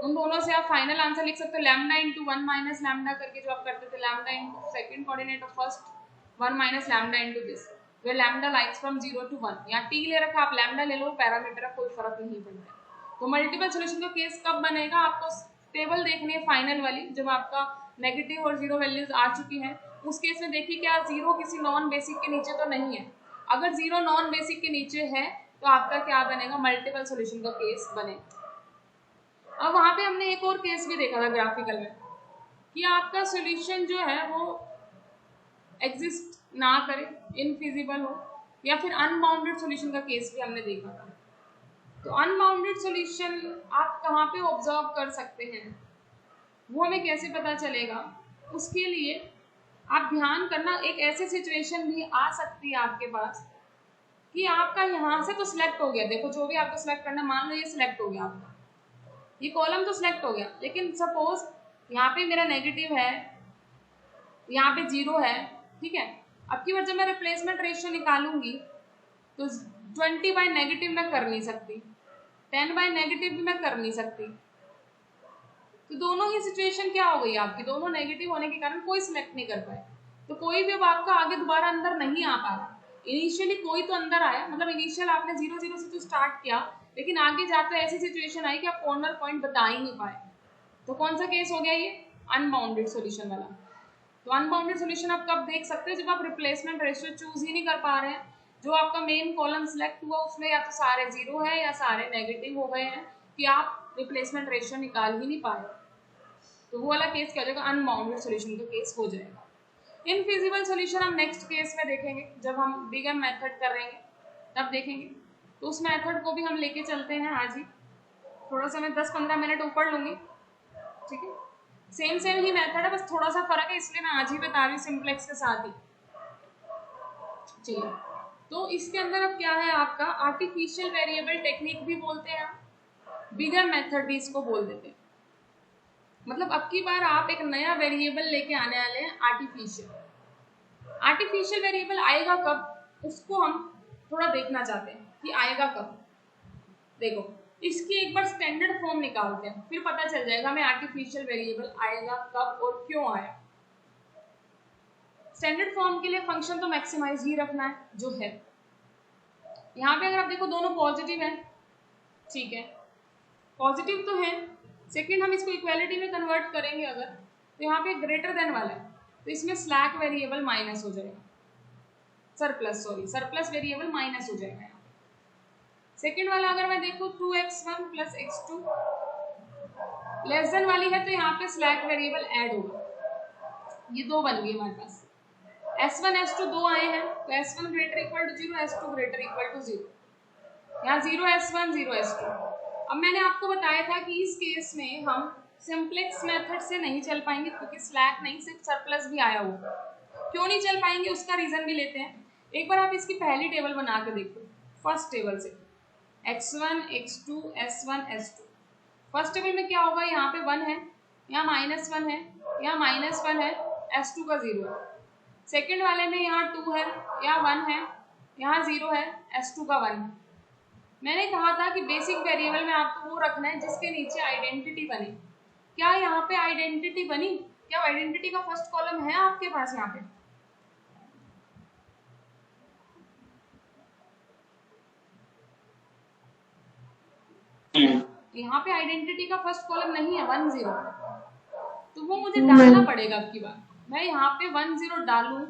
उन दोनों से आप फाइनल आंसर लिख सकते हो लैम्डा इंटू 1 माइनस लैम्डा करके, जो आप करते थे lambda into second coordinate of first 1 minus lambda into this, where lambda likes from 0 to 1। यहाँ टी ले रखा, आप लैम्डा ले लो, पैरामीटर कोई फर्क नहीं पड़ता। तो मल्टीपल सॉल्यूशन का केस कब बनेगा, आपको टेबल देखनी है फाइनल वाली, जब आपका नेगेटिव और 0 वैल्यूज आ चुकी हैं, उस केस में देखिए क्या 0 किसी नॉन बेसिक के नीचे तो नहीं है। अगर 0 नॉन बेसिक के नीचे है तो आपका क्या बनेगा, मल्टीपल सॉल्यूशन का केस बनेगा। अब वहां पे हमने एक और केस भी देखा था ग्राफिकल में, कि आपका सॉल्यूशन जो है वो एग्जिस्ट ना करे, इनफिजिबल हो, या फिर अनबाउंडेड सॉल्यूशन का केस भी हमने देखा था। तो अनबाउंडेड सॉल्यूशन आप कहाँ पे ऑब्जर्व कर सकते हैं, वो हमें कैसे पता चलेगा, उसके लिए आप ध्यान करना, एक ऐसी सिचुएशन भी आ सकती है आपके पास कि आपका यहाँ से तो सिलेक्ट हो गया, देखो जो भी आपको सिलेक्ट करना, मान लो ये सिलेक्ट हो गया आपका, ये कॉलम तो सिलेक्ट हो गया, लेकिन सपोज यहाँ पे मेरा नेगेटिव है, यहाँ पे 0 है, ठीक है। अब की बार जब मैं रिप्लेसमेंट रेशियो निकालूंगी तो 20 बाय नेगेटिव मैं कर नहीं सकती, 10 बाय नेगेटिव भी मैं कर नहीं सकती, तो दोनों ही सिचुएशन क्या हो गई आपकी, दोनों नेगेटिव होने के कारण कोई सिलेक्ट नहीं कर पाए, तो कोई भी अब आपका आगे दोबारा अंदर नहीं आ पा रहा। इनिशियली कोई तो अंदर आया, मतलब इनिशियल आपने 0 0 से तो स्टार्ट किया, लेकिन आगे जाकर ऐसी सिचुएशन आई कि आप कॉर्नर पॉइंट बता ही नहीं पाए, तो कौन सा केस हो गया ये, अनबाउंडेड सॉल्यूशन वाला। तो अनबाउंडेड सॉल्यूशन आप कब देख सकते हो, जब आप रिप्लेसमेंट रेशियो चूज ही नहीं कर पा रहे हैं, जो आपका मेन कॉलम सिलेक्ट हुआ उसमें या तो सारे 0 है या सारे नेगेटिव हो गए हैं, कि आप रिप्लेसमेंट रेशियो निकाल ही नहीं पाए, तो वो वाला केस क्या हो जाएगा, अनबाउंडेड सॉल्यूशन का केस हो जाएगा। इनफिजिबल सॉल्यूशन हम नेक्स्ट केस में देखेंगे, जब हम बिगर मेथड करेंगे तब देखेंगे। तो उस मेथड को भी हम लेके चलते हैं आज ही, थोड़ा सा मैं 10-15 मिनट ऊपर लूंगी, ठीक है। सेम ही मेथड है, बस थोड़ा सा फर्क है, इसलिए मैं आज ही बता रही हूँ सिंप्लेक्स के साथ ही। चलिए, तो इसके अंदर अब क्या है आपका, आर्टिफिशियल वेरिएबल टेक्निक भी बोलते हैं, बिगर मेथड भी इसको बोल देते हैं। मतलब अब की बार आप एक नया वेरिएबल लेके आने वाले हैं, आर्टिफिशियल वेरिएबल आएगा कब, उसको हम थोड़ा देखना चाहते हैं कि आएगा कब। देखो इसकी एक बार स्टैंडर्ड फॉर्म निकालते हैं, फिर पता चल जाएगा हमें आर्टिफिशियल वेरिएबल आएगा कब और क्यों आया। स्टैंडर्ड फॉर्म के लिए फंक्शन तो मैक्सिमाइज ही रखना है जो है। यहाँ पे अगर आप देखो दोनों पॉजिटिव है, ठीक है, पॉजिटिव तो है। सेकंड हम इसको इक्वालिटी में कन्वर्ट करेंगे अगर, तो यहाँ पे ग्रेटर देन वाला है, तो इसमें स्लैक वेरिएबल माइनस हो जाएगा, सरप्लस वेरिएबल माइनस हो जाएगा। सेकंड वाला अगर मैं देखूँ 2x1 + x2 लेस देन वाली है, तो यहाँ पे स्लैक वेरिएबल ऐड होगा, ये 2 बन गई हमारे पास। S1 S2 2 आए हैं, तो S1 greater equal to 0, S2 greater equal to 0, यहाँ 0 S1 0 S2। अब मैंने आपको बताया था कि इस केस में हम सिंप्लेक्स मेथड से नहीं चल पाएंगे, क्योंकि स्लैक नहीं, सिर्फ सरप्लस भी आया होगा, क्यों नहीं चल पाएंगे उसका रीजन भी लेते हैं। एक बार आप इसकी पहली टेबल बना के देखो, फर्स्ट टेबल से x1 x2 s1 s2। First table में क्या होगा, यहाँ पे 1 है, यहाँ -1 है, यहाँ -1 है, s2 का 0 है। सेकेंड वाले में यहाँ 2 है, यहाँ 1 है, यहाँ 0 है, s2 का 1 है। मैंने कहा था कि बेसिक वेरिएबल में आपको वो रखना है जिसके नीचे आइडेंटिटी बने। क्या यहाँ पे आइडेंटिटी बनी? क्या आइडेंटिटी का फर्स्ट कॉलम है आपके पास? यहाँ पे यहाँ पे आइडेंटिटी का फर्स्ट कॉलम नहीं है, 1 0, तो वो मुझे डालना पड़ेगा। अब की बार मैं यहाँ पे 1 0 डालूं,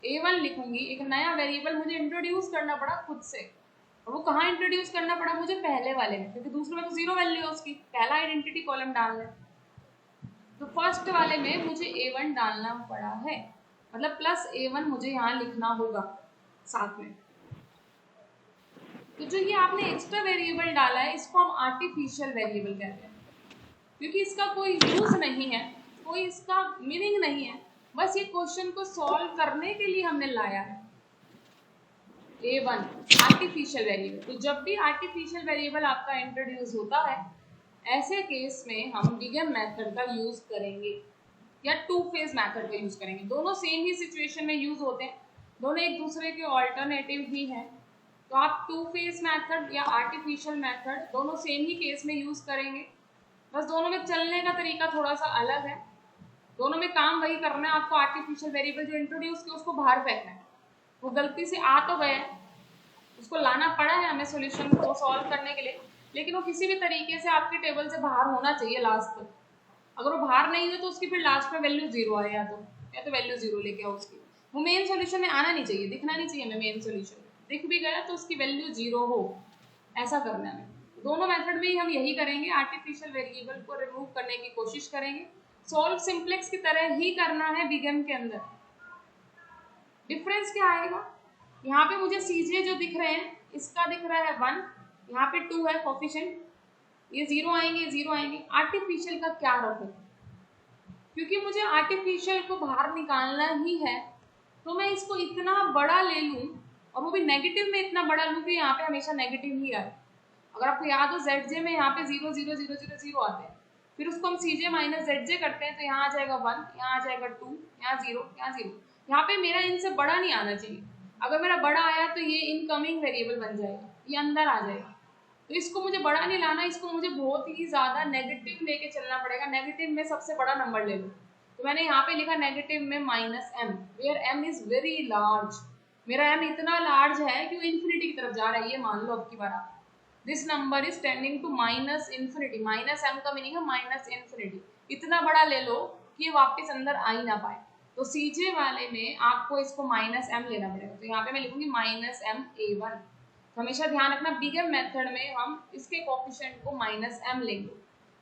a1 लिखूंगी, एक नया वेरिएबल मुझे इंट्रोड्यूस करना पड़ा खुद से। और वो कहाँ इंट्रोड्यूस करना पड़ा मुझे? पहले वाले में, क्योंकि दूसरे में तो 0 वैल्यू है उसकी, पहला आइडेंटिटी कॉलम डालना है। तो फर्स्ट वाले में मुझे a1 डालना पड़ा है, मतलब प्लस a1 मुझे यहाँ लिखना होगा साथ में। तो जो ये आपने एक्स्ट्रा वेरिएबल डाला है इसको हम आर्टिफिशियल वेरिएबल कहते हैं, क्योंकि इसका कोई यूज नहीं है, कोई इसका मीनिंग नहीं है, बस ये क्वेश्चन को सॉल्व करने के लिए हमने लाया है। a1 artificial variable. तो जब भी आर्टिफिशियल वेरिएबल आपका इंट्रोड्यूस होता है, ऐसे केस में हम बिगन मेथड का यूज करेंगे या टू फेज मेथड का यूज करेंगे। दोनों सेम ही सिचुएशन में यूज होते हैं, दोनों एक दूसरे के ऑल्टरनेटिव ही हैं। तो आप टू फेज मेथड या आर्टिफिशियल मेथड दोनों सेम ही केस में यूज करेंगे, बस दोनों में चलने का तरीका थोड़ा सा अलग है। दोनों में काम वही करना है आपको। आर्टिफिशियल वेरिएबल जो इंट्रोड्यूस किया उसको बाहर फेंकना है, वो गलती से आ तो गया, उसको लाना पड़ा है हमें सॉल्यूशन को सॉल्व करने के लिए, लेकिन वो किसी भी तरीके से आपके टेबल से बाहर होना चाहिए लास्ट तक। अगर वो बाहर नहीं है तो उसकी फिर लास्ट में वैल्यू 0 आए, या तो वैल्यू 0 लेके आओ उसकी। वो मेन सॉल्यूशन में आना नहीं चाहिए, दिखना नहीं चाहिए हमें मेन सॉल्यूशन। दिख भी गया तो उसकी वैल्यू 0 हो, ऐसा करना है। दोनों मेथड में ही हम यही करेंगे, आर्टिफिशियल वेरिएबल को रिमूव करने की कोशिश करेंगे। सॉल्व सिंप्लेक्स की तरह ही करना है बिगन के अंदर। डिफरेंस क्या आएगा? यहाँ पे मुझे सीजे जो दिख रहे हैं, इसका दिख रहा है 1, यहाँ पे 2 है कोफिशिएंट, ये 0 आएंगे, 0 आएंगे। आर्टिफिशियल का क्या रखूं? क्योंकि मुझे आर्टिफिशियल को बाहर निकालना ही है, तो मैं इसको इतना बड़ा ले लूं, और वो भी नेगेटिव में इतना बड़ा लूं कि यहाँ पे हमेशा नेगेटिव ही आए। अगर आपको याद हो ZJ में यहाँ पे 0 0 0 0 0 आते हैं, फिर उसको हम CJ माइनस ZJ करते हैं, तो यहाँ आ जाएगा 1, यहाँ आ जाएगा 2, यहाँ 0, यहाँ 0। यहाँ पे मेरा इनसे बड़ा नहीं आना चाहिए। अगर मेरा बड़ा आया तो ये इनकमिंग वेरिएबल बन जाएगा, ये अंदर आ जाएगा। तो इसको मुझे बड़ा नहीं लाना, इसको मुझे बहुत ही ज्यादा नेगेटिव लेके चलना पड़ेगा। नेगेटिव में सबसे बड़ा नंबर ले लो, तो मैंने यहाँ पे लिखा नेगेटिव में -m, where m is very large. मेरा m इतना लार्ज है कि वो इन्फिनिटी की तरफ जा रहा है, ये मान लो अब की बार। This number is tending to -infinity. -m का मीनिंग है -इन्फिनिटी। इतना बड़ा ले लो कि ये वापस अंदर आ ही ना पाए। तो CJ वाले में आपको इसको -m लेना पड़ेगा, तो यहाँ पे मैं लिखूंगी -m a1। तो हमेशा ध्यान रखना बिगन मेथड में हम इसके कोफिशिएंट को -m लेंगे,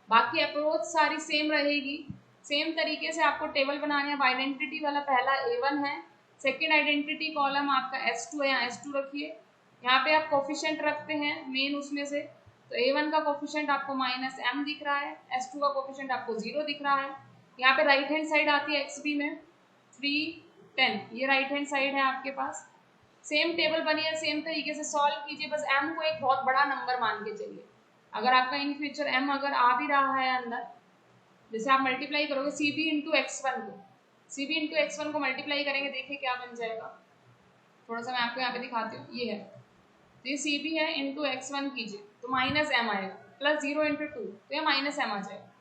बाकी अप्रोच सारी सेम रहेगी। सेम तरीके से आपको टेबल बनाने है। आइडेंटिटी वाला पहला a1 है, सेकेंड आइडेंटिटी कॉलम आपका s2 है, यहाँ s2 रखिए। यहाँ पे आप कोफिशिएंट रखते हैं मेन उसमें से, तो a1 का कोफिशिएंट आपको -m दिख रहा है, s2 का कोफिशिएंट आपको 0 दिख रहा है। यहाँ पे राइट हैंड साइड आती है xb में 3 10, ये राइट हैंड साइड है आपके पास। सेम टेबल बनी है, सेम तरीके से सॉल्व कीजिए, बस m को एक बहुत बड़ा नंबर मान के चलिए। अगर आपका इन फ्यूचर m अगर आ भी रहा है अंदर, जैसे आप मल्टीप्लाई करोगे CB इंटू x1 को, CB इंटू x1 को मल्टीप्लाई करेंगे, देखिए क्या बन जाएगा। थोड़ा सा मैं आपको यहाँ पे दिखाती हूँ, ये है, तो ये CB है इंटू x1 कीजिए तो -m आएगा, प्लस 0 इंटू 2 तो ये -m आ जाएगा।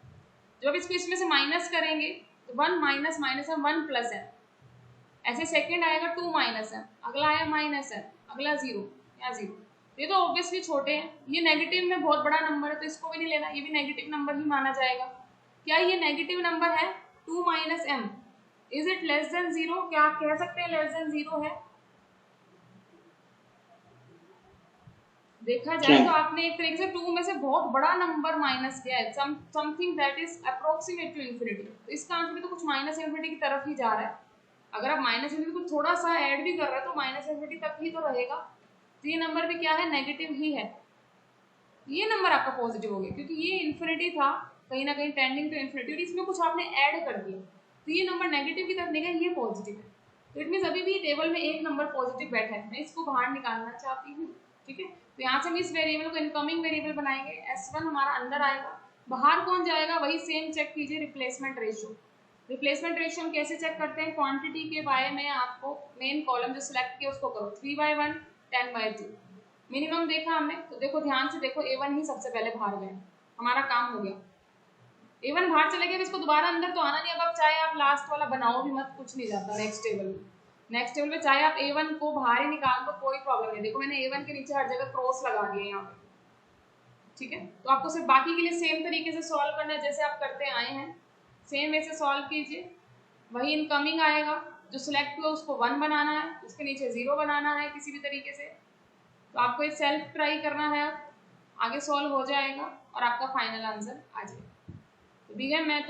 जब इसको इसमें से माइनस करेंगे तो 1 माइनस -m 1 प्लस m, ऐसे सेकेंड आएगा 2 -m, अगला आया -m, अगला 0, यहाँ 0। ये तो ऑब्वियसली छोटे हैं, ये नेगेटिव में बहुत बड़ा नंबर है तो इसको भी नहीं लेना, ये भी नेगेटिव नंबर ही माना जाएगा। क्या ये नेगेटिव नंबर है? 2 -m, is it less than 0? क्या आप कह सकते हैं लेस देन 0 है? देखा जाए तो आपने एक तरीके से 2 में से बहुत बड़ा नंबर माइनस किया है, something that is approximate to infinity. तो इसका आंसर भी तो कुछ -इन्फिनिटी की तरफ ही जा रहा है। अगर आप -इन्फिनिटी को थोड़ा सा ऐड भी कर रहे हो तो -इन्फिनिटी तक ही तो रहेगा। तो ये नंबर भी क्या है? नेगेटिव ही है। ये नंबर आपका पॉजिटिव हो गया क्योंकि ये इन्फिनिटी था, कहीं ना कहीं टेंडिंग टू इन्फिनिटी, और इसमें कुछ आपने ऐड कर दिया, तो ये नंबर नेगेटिव की तरफ नहीं गया, ये पॉजिटिव है। तो इट मीन्स अभी भी टेबल में एक नंबर पॉजिटिव बैठा है, मैं इसको बाहर निकालना चाहती हूँ। ठीक है, तो यहाँ से हम इस वेरिएबल को इनकमिंग वेरिएबल बनाएंगे, S1 हमारा अंदर आएगा, बाहर कौन जाएगा वही सेम चेक कीजिए, रिप्लेसमेंट रेशियो। रिप्लेसमेंट रेशियो हम कैसे चेक करते हैं, क्वांटिटी के बाय में आपको मेन कॉलम जो सिलेक्ट किया उसको करो 3/1 10/2 मिनिमम देखा हमने, तो देखो ध्यान से देखो A1 ही सबसे पहले बाहर गए, हमारा काम हो गया। A1 बाहर चले गए, इसको दोबारा अंदर तो आना नहीं। अब चाहे आप लास्ट वाला बनाओ भी मत, कुछ नहीं जाता नेक्स्ट टेबल में। नेक्स्ट टेबल में चाहे आप A1 को बाहर ही निकाल दो, कोई प्रॉब्लम नहीं। देखो मैंने A1 के नीचे हर जगह क्रॉस लगा दिए यहाँ पे। ठीक है, तो आपको सिर्फ बाकी के लिए सेम तरीके से सॉल्व करना है जैसे आप करते आए हैं, सेम वैसे सॉल्व कीजिए। वही इनकमिंग आएगा, जो सिलेक्ट हुआ उसको 1 बनाना है, उसके नीचे 0 बनाना है किसी भी तरीके से। तो आपको एक सेल्फ ट्राई करना है, आगे सॉल्व हो जाएगा और आपका फाइनल आंसर आ जाएगा। तो दिया मेथड